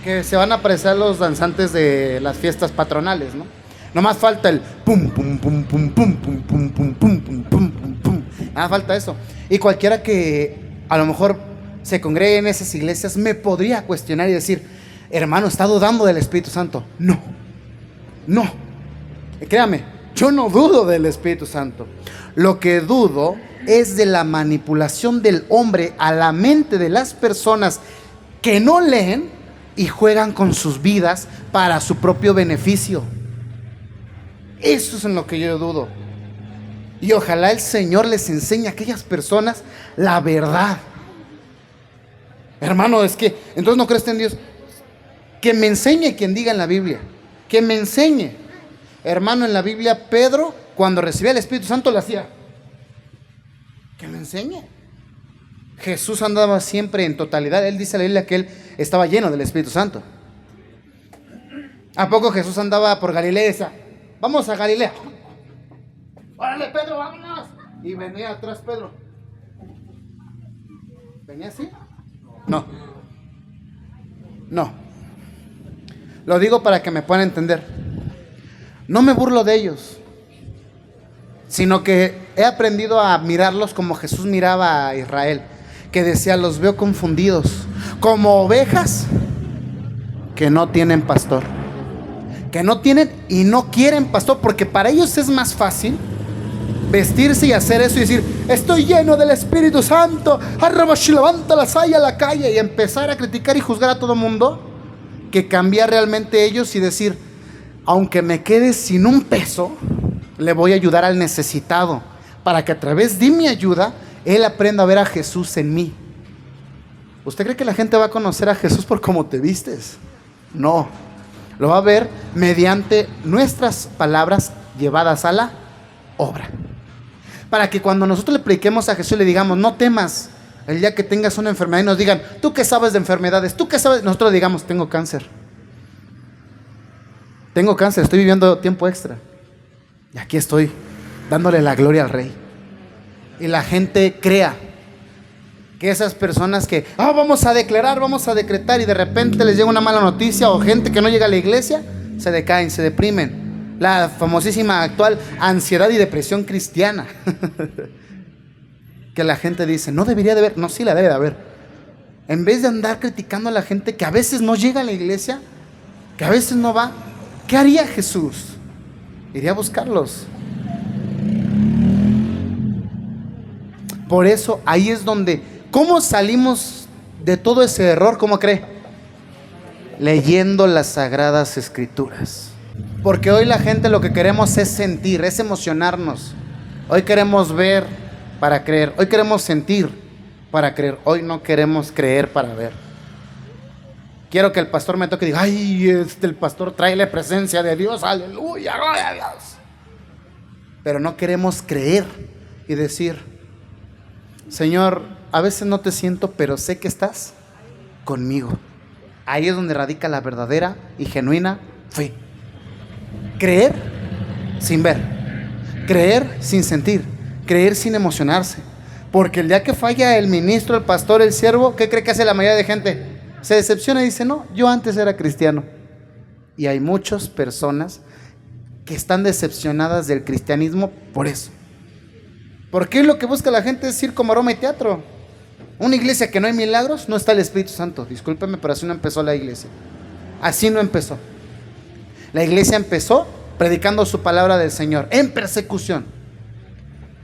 Que se van a aparecer los danzantes de las fiestas patronales, ¿no? Nomás falta el pum, pum, pum, pum, pum, pum, pum, pum, pum, pum, pum, pum, pum. Nada falta eso. Y cualquiera que a lo mejor se congregue en esas iglesias me podría cuestionar y decir, hermano, ¿está dudando del Espíritu Santo? No, no. Créame, yo no dudo del Espíritu Santo. Lo que dudo es de la manipulación del hombre a la mente de las personas que no leen y juegan con sus vidas para su propio beneficio. Eso es en lo que yo dudo. Y ojalá el Señor les enseñe a aquellas personas la verdad. Hermano, es que entonces no crees en Dios. Que me enseñe quien diga en la Biblia. Que me enseñe. Hermano, en la Biblia Pedro, cuando recibía el Espíritu Santo, lo hacía. Que me enseñe. Jesús andaba siempre en totalidad. Él dice en la Biblia que él estaba lleno del Espíritu Santo. ¿A poco Jesús andaba por Galilea y decía, vamos a Galilea? ¡Órale, Pedro, vámonos! Y venía atrás Pedro. ¿Venía así? No. No. Lo digo para que me puedan entender. No me burlo de ellos, sino que he aprendido a mirarlos como Jesús miraba a Israel, que decía, los veo confundidos, como ovejas que no tienen pastor, que no tienen y no quieren pastor, porque para ellos es más fácil vestirse y hacer eso y decir, estoy lleno del Espíritu Santo, levanta la saya a la calle y empezar a criticar y juzgar a todo el mundo, que cambiar realmente ellos y decir, aunque me quede sin un peso, le voy a ayudar al necesitado, para que a través de mi ayuda, él aprenda a ver a Jesús en mí. ¿Usted cree que la gente va a conocer a Jesús por cómo te vistes? No, lo va a ver mediante nuestras palabras llevadas a la obra. Para que cuando nosotros le prediquemos a Jesús, le digamos, no temas el día que tengas una enfermedad, y nos digan, ¿tú qué sabes de enfermedades? ¿Tú qué sabes? Nosotros le digamos, tengo cáncer. Tengo cáncer, estoy viviendo tiempo extra. Y aquí estoy, dándole la gloria al Rey. Y la gente crea que esas personas que, vamos a declarar, vamos a decretar, y de repente les llega una mala noticia, o gente que no llega a la iglesia, se decaen, se deprimen. La famosísima actual ansiedad y depresión cristiana. Que la gente dice, no debería de haber. No, sí la debe de haber. En vez de andar criticando a la gente que a veces no llega a la iglesia, que a veces no va, ¿qué haría Jesús? Iría a buscarlos. Por eso ahí es donde, ¿cómo salimos de todo ese error? ¿Cómo cree? Leyendo las Sagradas Escrituras. Porque hoy la gente lo que queremos es sentir, es emocionarnos. Hoy queremos ver para creer. Hoy queremos sentir para creer. Hoy no queremos creer para ver. Quiero que el pastor me toque y diga, ay, el pastor trae la presencia de Dios, aleluya, gloria a Dios. Pero no queremos creer y decir, Señor, a veces no te siento, pero sé que estás conmigo. Ahí es donde radica la verdadera y genuina fe. Creer sin ver, creer sin sentir, creer sin emocionarse. Porque el día que falla el ministro, el pastor, el siervo, ¿qué cree que hace la mayoría de gente? Se decepciona y dice, no, yo antes era cristiano. Y hay muchas personas que están decepcionadas del cristianismo por eso. Porque lo que busca la gente es circo, maroma y teatro. Una iglesia que no hay milagros, no está el Espíritu Santo. Discúlpeme, pero así no empezó la iglesia. Así no empezó. La iglesia empezó predicando su palabra del Señor en persecución,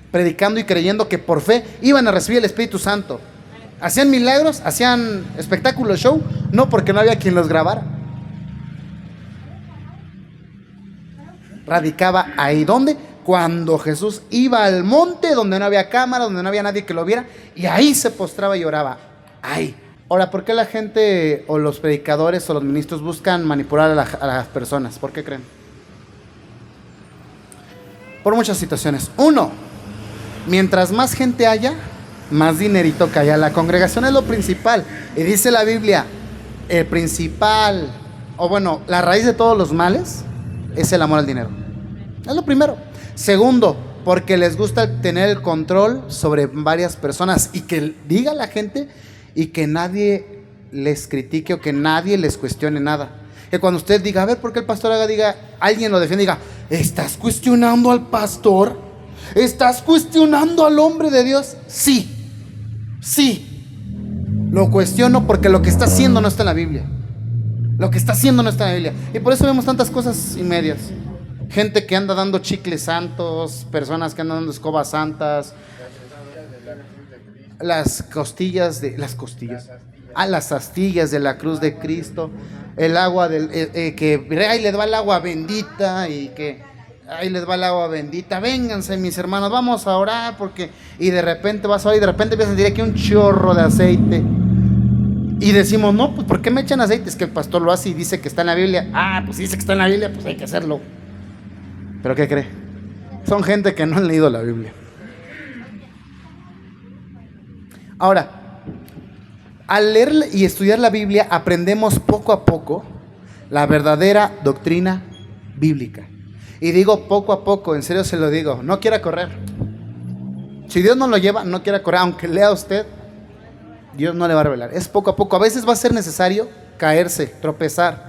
predicando y creyendo que por fe iban a recibir el Espíritu Santo. Hacían milagros, hacían espectáculos, show, no, porque no había quien los grabara. Radicaba ahí, ¿dónde? Cuando Jesús iba al monte donde no había cámara, donde no había nadie que lo viera, y ahí se postraba y oraba. Ahí. Ahora, ¿por qué la gente o los predicadores o los ministros buscan manipular a las personas? ¿Por qué creen? Por muchas situaciones. Uno, mientras más gente haya, más dinerito cae a la congregación, es lo principal. Y dice la Biblia, el principal, o bueno, la raíz de todos los males es el amor al dinero. Es lo primero. Segundo, porque les gusta tener el control sobre varias personas y que diga la gente y que nadie les critique o que nadie les cuestione nada. Que cuando usted diga, a ver, ¿por qué el pastor diga, alguien lo defiende, diga, ¿estás cuestionando al pastor? ¿Estás cuestionando al hombre de Dios? Sí, sí. Lo cuestiono porque lo que está haciendo no está en la Biblia. Lo que está haciendo no está en la Biblia. Y por eso vemos tantas cosas y medias. Gente que anda dando chicles santos, personas que andan dando escobas santas, las astillas de la cruz de Cristo, el agua que ahí les va el agua bendita y que ahí les va el agua bendita, vénganse mis hermanos, vamos a orar porque, y de repente vas a orar y de repente empiezas a sentir aquí un chorro de aceite y decimos, no, pues ¿por qué me echan aceite? Es que el pastor lo hace y dice que está en la Biblia. Ah, pues si dice que está en la Biblia, pues hay que hacerlo. ¿Pero qué cree? Son gente que no han leído la Biblia. Ahora, al leer y estudiar la Biblia, aprendemos poco a poco la verdadera doctrina bíblica. Y digo poco a poco, en serio se lo digo, no quiera correr. Si Dios no lo lleva, no quiera correr, aunque lea usted, Dios no le va a revelar. Es poco a poco, a veces va a ser necesario caerse, tropezar.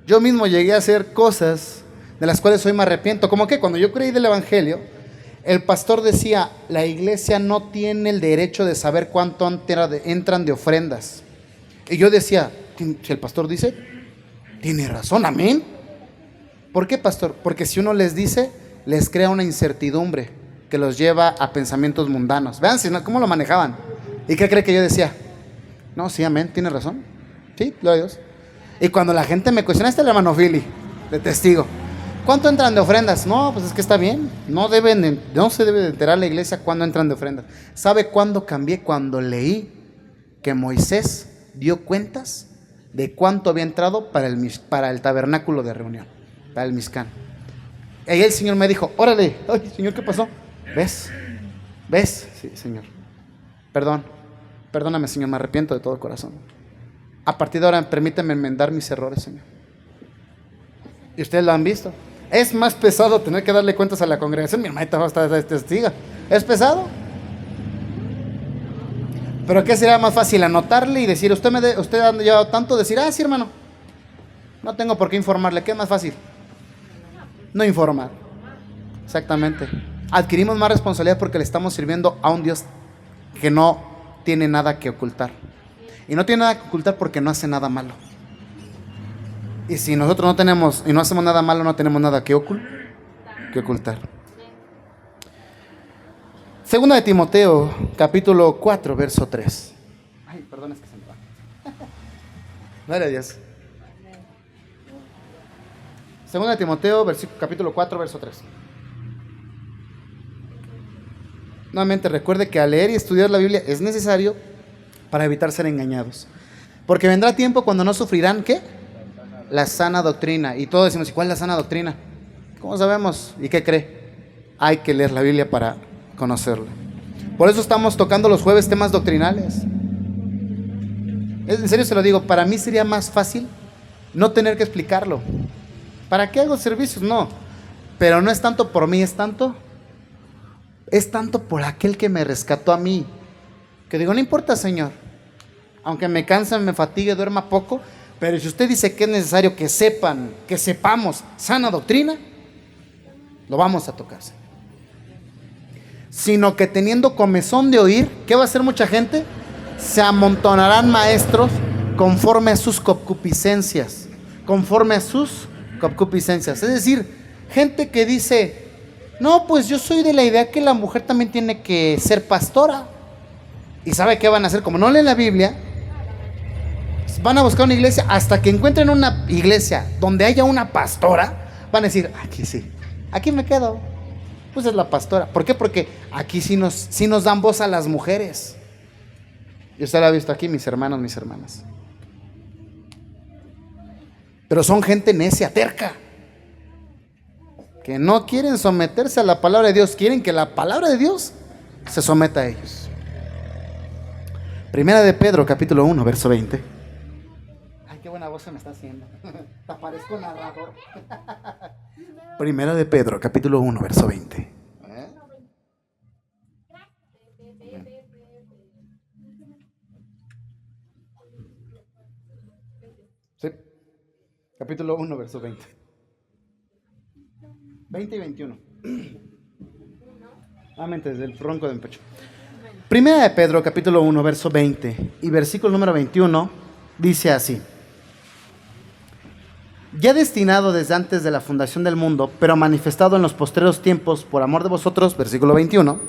Yo mismo llegué a hacer cosas de las cuales hoy me arrepiento, como que cuando yo creí del Evangelio, el pastor decía, la iglesia no tiene el derecho de saber cuánto entran de ofrendas. Y yo decía, si el pastor dice, tiene razón, amén. ¿Por qué, pastor? Porque si uno les dice, les crea una incertidumbre que los lleva a pensamientos mundanos. Vean cómo lo manejaban. ¿Y qué cree que yo decía? No, sí, amén, tiene razón. Sí, gloria a Dios. Y cuando la gente me cuestiona, el hermano Philly, de testigo, ¿cuánto entran de ofrendas? No, pues es que está bien. No se debe de enterar la iglesia cuándo entran de ofrendas. ¿Sabe cuándo cambié? Cuando leí que Moisés dio cuentas de cuánto había entrado para el tabernáculo de reunión, para el Mizcán. Y ahí el Señor me dijo, órale, ay, Señor, ¿qué pasó? ¿Ves? Sí, Señor. Perdóname, Señor, me arrepiento de todo corazón. A partir de ahora, permíteme enmendar mis errores, Señor. Y ustedes lo han visto. Es más pesado tener que darle cuentas a la congregación. Mi hermanita va a estar testiga. ¿Es pesado? ¿Pero qué sería más fácil? Anotarle y decir, usted ha llevado tanto, decir, sí, hermano, no tengo por qué informarle. ¿Qué es más fácil? No informar. Exactamente. Adquirimos más responsabilidad porque le estamos sirviendo a un Dios que no tiene nada que ocultar. Y no tiene nada que ocultar porque no hace nada malo. Y si nosotros no tenemos y no hacemos nada malo, no tenemos nada que ocultar. Segunda de Timoteo, capítulo 4, verso 3. Ay, perdón, es que se me va. Gloria a Dios. Segunda de Timoteo, capítulo 4, verso 3. Nuevamente recuerde que al leer y estudiar la Biblia es necesario para evitar ser engañados. Porque vendrá tiempo cuando no sufrirán, ¿qué? La sana doctrina. Y todos decimos, ¿y cuál es la sana doctrina? ¿Cómo sabemos? ¿Y qué cree? Hay que leer la Biblia para conocerla. Por eso estamos tocando los jueves temas doctrinales. En serio se lo digo, para mí sería más fácil no tener que explicarlo. ¿Para qué hago servicios? No. Pero no es tanto por mí, es tanto por aquel que me rescató a mí. Que digo, no importa, Señor, aunque me canse, me fatigue, duerma poco, pero si usted dice que es necesario que sepamos sana doctrina, lo vamos a tocar, Señor. Sino que teniendo comezón de oír, ¿qué va a hacer mucha gente? Se amontonarán maestros conforme a sus concupiscencias. Es decir, gente que dice, no, pues yo soy de la idea que la mujer también tiene que ser pastora. ¿Y sabe qué van a hacer? Como no leen la Biblia, van a buscar una iglesia hasta que encuentren una iglesia donde haya una pastora. Van a decir, aquí sí, aquí me quedo. Pues es la pastora. ¿Por qué? Porque aquí sí nos dan voz a las mujeres. Y usted lo ha visto aquí, mis hermanos, mis hermanas. Pero son gente necia, terca, que no quieren someterse a la palabra de Dios, quieren que la palabra de Dios se someta a ellos. Primera de Pedro, capítulo 1, verso 20. Ay, qué buena voz se me está haciendo. Te parezco narrador. Primera de Pedro, capítulo 1, verso 20. Sí. Capítulo 1, verso 20. 20 y 21. Nuevamente desde el ronco del pecho. Primera de Pedro, capítulo 1, verso 20 y versículo número 21, dice así: ya destinado desde antes de la fundación del mundo, pero manifestado en los postreros tiempos por amor de vosotros, versículo 21,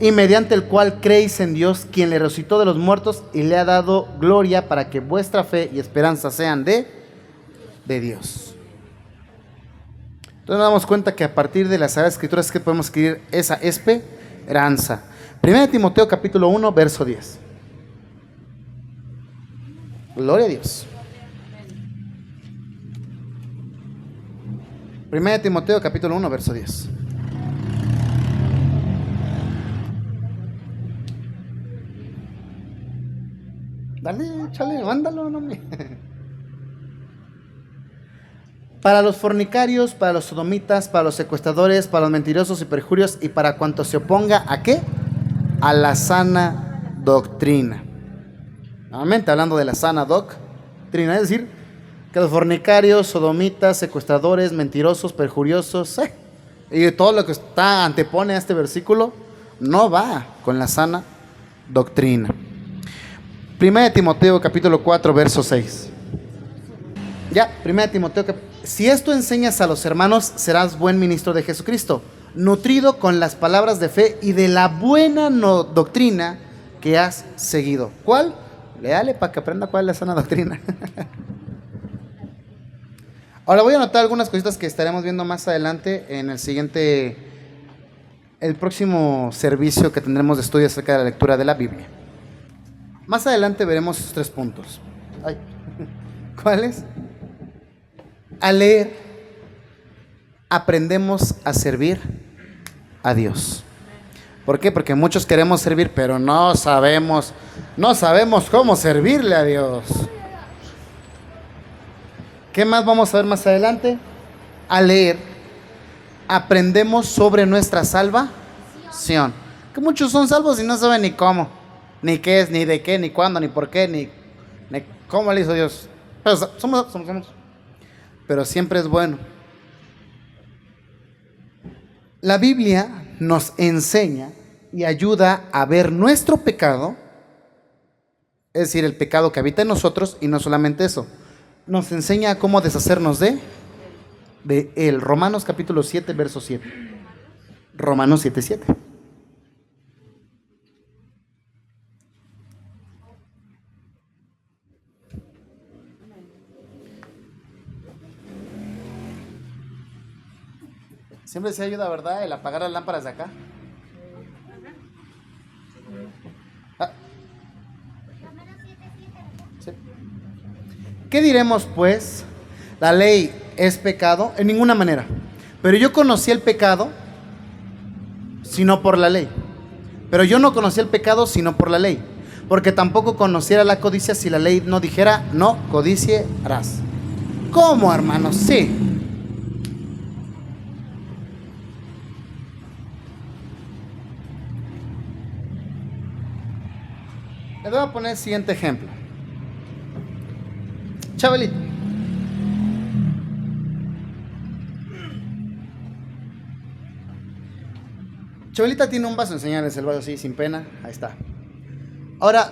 y mediante el cual creéis en Dios, quien le resucitó de los muertos y le ha dado gloria, para que vuestra fe y esperanza sean de Dios. Entonces nos damos cuenta que a partir de las Sagradas Escrituras es que podemos adquirir esa esperanza. Primera de Timoteo capítulo 1, verso 10. Gloria a Dios. Primera de Timoteo capítulo 1, verso 10. Dale, échale, mándalo, no me... Para los fornicarios, para los sodomitas, para los secuestradores, para los mentirosos y perjurios, y para cuanto se oponga ¿a qué? A la sana doctrina. Nuevamente hablando de la sana doctrina, es decir, que los fornicarios, sodomitas, secuestradores, mentirosos, perjuriosos, y todo lo que antepone a este versículo, no va con la sana doctrina. Primera de Timoteo capítulo 4, verso 6. Ya, Primera de Timoteo si esto enseñas a los hermanos, serás buen ministro de Jesucristo, nutrido con las palabras de fe y de la buena doctrina que has seguido. ¿Cuál? Léale para que aprenda cuál es la sana doctrina. Ahora voy a anotar algunas cositas que estaremos viendo más adelante en el próximo servicio que tendremos de estudio acerca de la lectura de la Biblia. Más adelante veremos esos 3 puntos. Ay. ¿Cuáles? Al leer, aprendemos a servir a Dios. ¿Por qué? Porque muchos queremos servir, pero no sabemos cómo servirle a Dios. ¿Qué más vamos a ver más adelante? Al leer, aprendemos sobre nuestra salvación. Que muchos son salvos y no saben ni cómo, ni qué es, ni de qué, ni cuándo, ni por qué, ni cómo le hizo Dios. Pero somos. Pero siempre es bueno. La Biblia nos enseña y ayuda a ver nuestro pecado, es decir, el pecado que habita en nosotros, y no solamente eso, nos enseña cómo deshacernos de él. Romanos capítulo 7, verso 7. Romanos 7, 7. Siempre se ayuda, ¿verdad? El apagar las lámparas de acá. Sí. ¿Qué diremos pues? ¿La ley es pecado? En ninguna manera. Pero yo conocí el pecado sino por la ley. Pero yo no conocí el pecado sino por la ley. Porque tampoco conociera la codicia si la ley no dijera, no codiciarás. ¿Cómo, hermanos? Sí. Les voy a poner el siguiente ejemplo. Chabelita. Chabelita tiene un vaso, enseñarles el vaso así, sin pena. Ahí está. Ahora,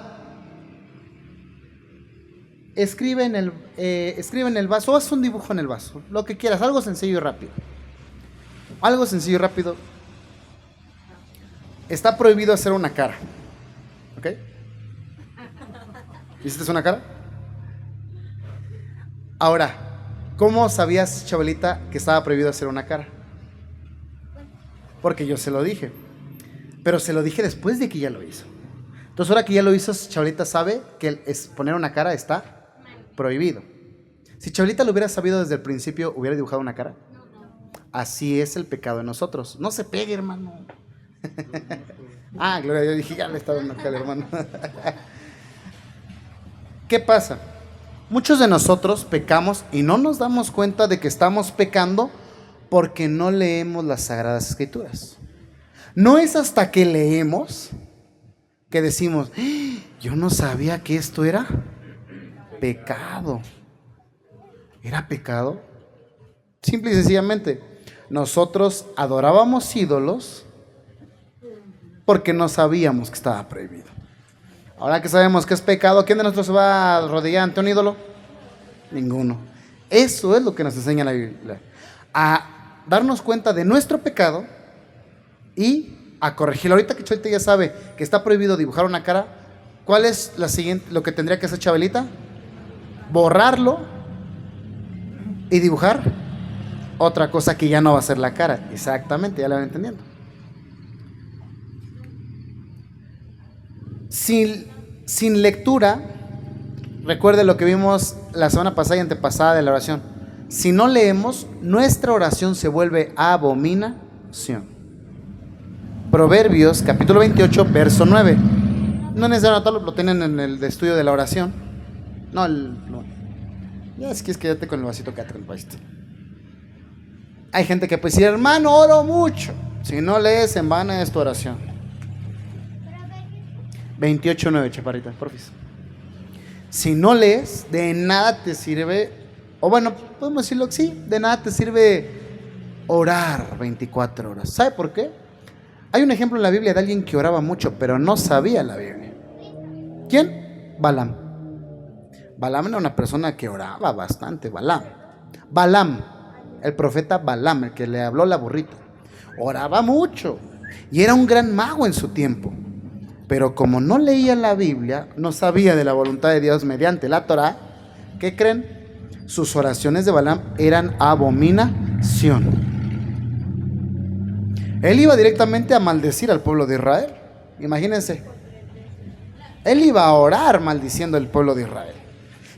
escribe en el vaso, o haz un dibujo en el vaso, lo que quieras, algo sencillo y rápido. Algo sencillo y rápido. Está prohibido hacer una cara. ¿Ok? ¿Hiciste una cara? Ahora, ¿cómo sabías, Chabelita, que estaba prohibido hacer una cara? Porque yo se lo dije. Pero se lo dije después de que ya lo hizo. Entonces ahora que ya lo hizo, Chabelita sabe que poner una cara está prohibido. Si Chabelita lo hubiera sabido desde el principio, ¿hubiera dibujado una cara? Así es el pecado en nosotros. No se pegue, hermano. Ah, gloria a Dios, dije, ya le estaba dando acá al hermano. ¿Qué pasa? Muchos de nosotros pecamos y no nos damos cuenta de que estamos pecando porque no leemos las Sagradas Escrituras. No es hasta que leemos que decimos, yo no sabía que esto era pecado. ¿Era pecado? Simple y sencillamente, nosotros adorábamos ídolos porque no sabíamos que estaba prohibido. Ahora que sabemos que es pecado, ¿quién de nosotros se va a arrodillar ante un ídolo? Ninguno. Eso es lo que nos enseña la Biblia. A darnos cuenta de nuestro pecado y a corregirlo. Ahorita que Chabelita ya sabe que está prohibido dibujar una cara, ¿cuál es lo que tendría que hacer Chabelita? Borrarlo y dibujar otra cosa que ya no va a ser la cara. Exactamente, ya lo van entendiendo. Sin lectura, recuerde lo que vimos la semana pasada y antepasada de la oración. Si no leemos, nuestra oración se vuelve abominación. Proverbios capítulo 28, verso 9. No es necesario anotarlo, lo tienen en el estudio de la oración. Ya es que quédate con el vasito que atrás el vasito. Hay gente que puede decir, hermano, oro mucho. Si no lees, en vano es tu oración. 28:9, chaparrita, porfis. Si no lees, de nada te sirve, o bueno, podemos decirlo que sí, de nada te sirve orar 24 horas. ¿Sabe por qué? Hay un ejemplo en la Biblia de alguien que oraba mucho, pero no sabía la Biblia. ¿Quién? Balaam. Balaam era una persona que oraba bastante. Balaam, el profeta Balaam, el que le habló la burrita, oraba mucho y era un gran mago en su tiempo. Pero como no leía la Biblia, no sabía de la voluntad de Dios mediante la Torá, ¿qué creen? Sus oraciones de Balaam eran abominación. Él iba directamente a maldecir al pueblo de Israel. Imagínense. Él iba a orar maldiciendo al pueblo de Israel.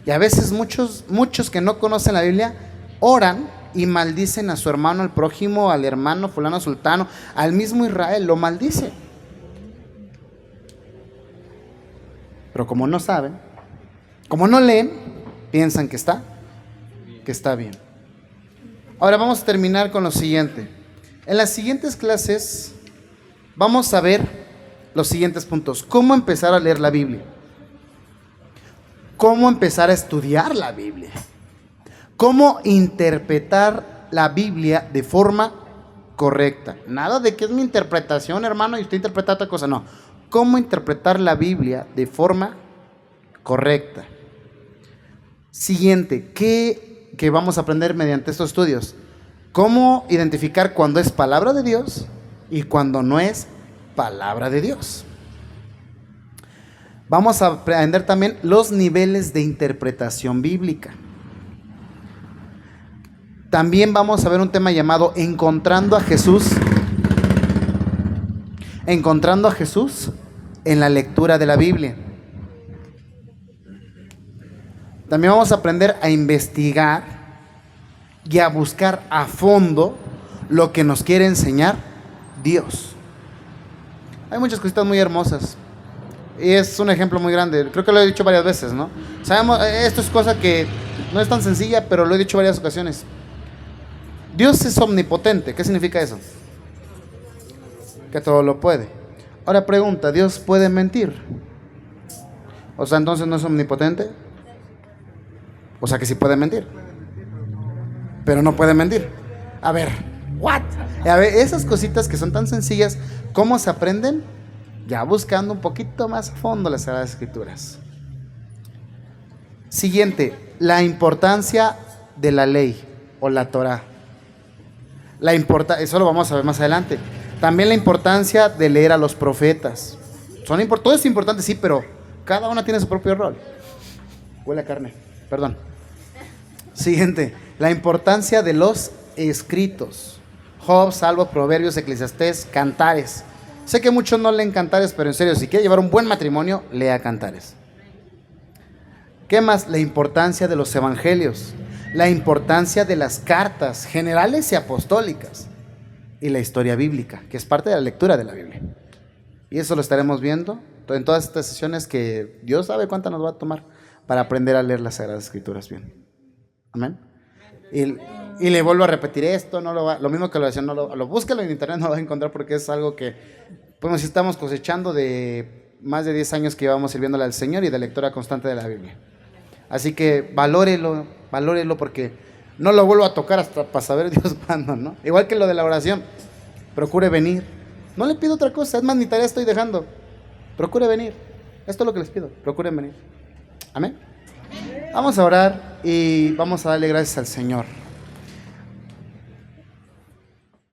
Y a veces muchos que no conocen la Biblia oran y maldicen a su hermano, al prójimo, al hermano fulano sultano, al mismo Israel, lo maldicen. Pero como no saben, como no leen, piensan que está bien. Ahora vamos a terminar con lo siguiente. En las siguientes clases vamos a ver los siguientes puntos. ¿Cómo empezar a leer la Biblia? ¿Cómo empezar a estudiar la Biblia? ¿Cómo interpretar la Biblia de forma correcta? Nada de que es mi interpretación, hermano, y usted interpreta otra cosa, no. ¿Cómo interpretar la Biblia de forma correcta? Siguiente, ¿qué vamos a aprender mediante estos estudios? ¿Cómo identificar cuando es palabra de Dios y cuando no es palabra de Dios? Vamos a aprender también los niveles de interpretación bíblica. También vamos a ver un tema llamado Encontrando a Jesús. Encontrando a Jesús en la lectura de la Biblia. También vamos a aprender a investigar y a buscar a fondo lo que nos quiere enseñar Dios. Hay muchas cositas muy hermosas y es un ejemplo muy grande. Creo que lo he dicho varias veces, ¿no? Sabemos, esto es cosa que no es tan sencilla, pero lo he dicho varias ocasiones. Dios es omnipotente. ¿Qué significa eso? Que todo lo puede. Ahora pregunta, ¿Dios puede mentir? O sea, entonces no es omnipotente. O sea que sí puede mentir, pero no puede mentir. A ver, ¿what? A ver, esas cositas que son tan sencillas, ¿cómo se aprenden? Ya buscando un poquito más a fondo las Sagradas Escrituras. Siguiente, la importancia de la ley o la Torá. Eso lo vamos a ver más adelante. También la importancia de leer a los profetas. Todo es importante, sí, pero cada una tiene su propio rol. Huele a carne, perdón. Siguiente, la importancia de los escritos. Job, Salmos, Proverbios, Eclesiastés, Cantares. Sé que muchos no leen Cantares, pero en serio, si quiere llevar un buen matrimonio, lea Cantares. ¿Qué más? La importancia de los evangelios, la importancia de las cartas generales y apostólicas y la historia bíblica, que es parte de la lectura de la Biblia. Y eso lo estaremos viendo en todas estas sesiones que Dios sabe cuánta nos va a tomar para aprender a leer las Sagradas Escrituras bien. Amén. Y le vuelvo a repetir esto, lo mismo que la oración, búsquelo en internet, no lo va a encontrar porque es algo que, pues, estamos cosechando de más de 10 años que llevamos sirviéndole al Señor y de lectura constante de la Biblia. Así que valórelo porque no lo vuelvo a tocar hasta para saber Dios cuándo, ¿no? Igual que lo de la oración, procure venir. No le pido otra cosa, es más, ni tarea estoy dejando. Procure venir. Esto es lo que les pido, procuren venir. Amén. Vamos a orar y vamos a darle gracias al Señor.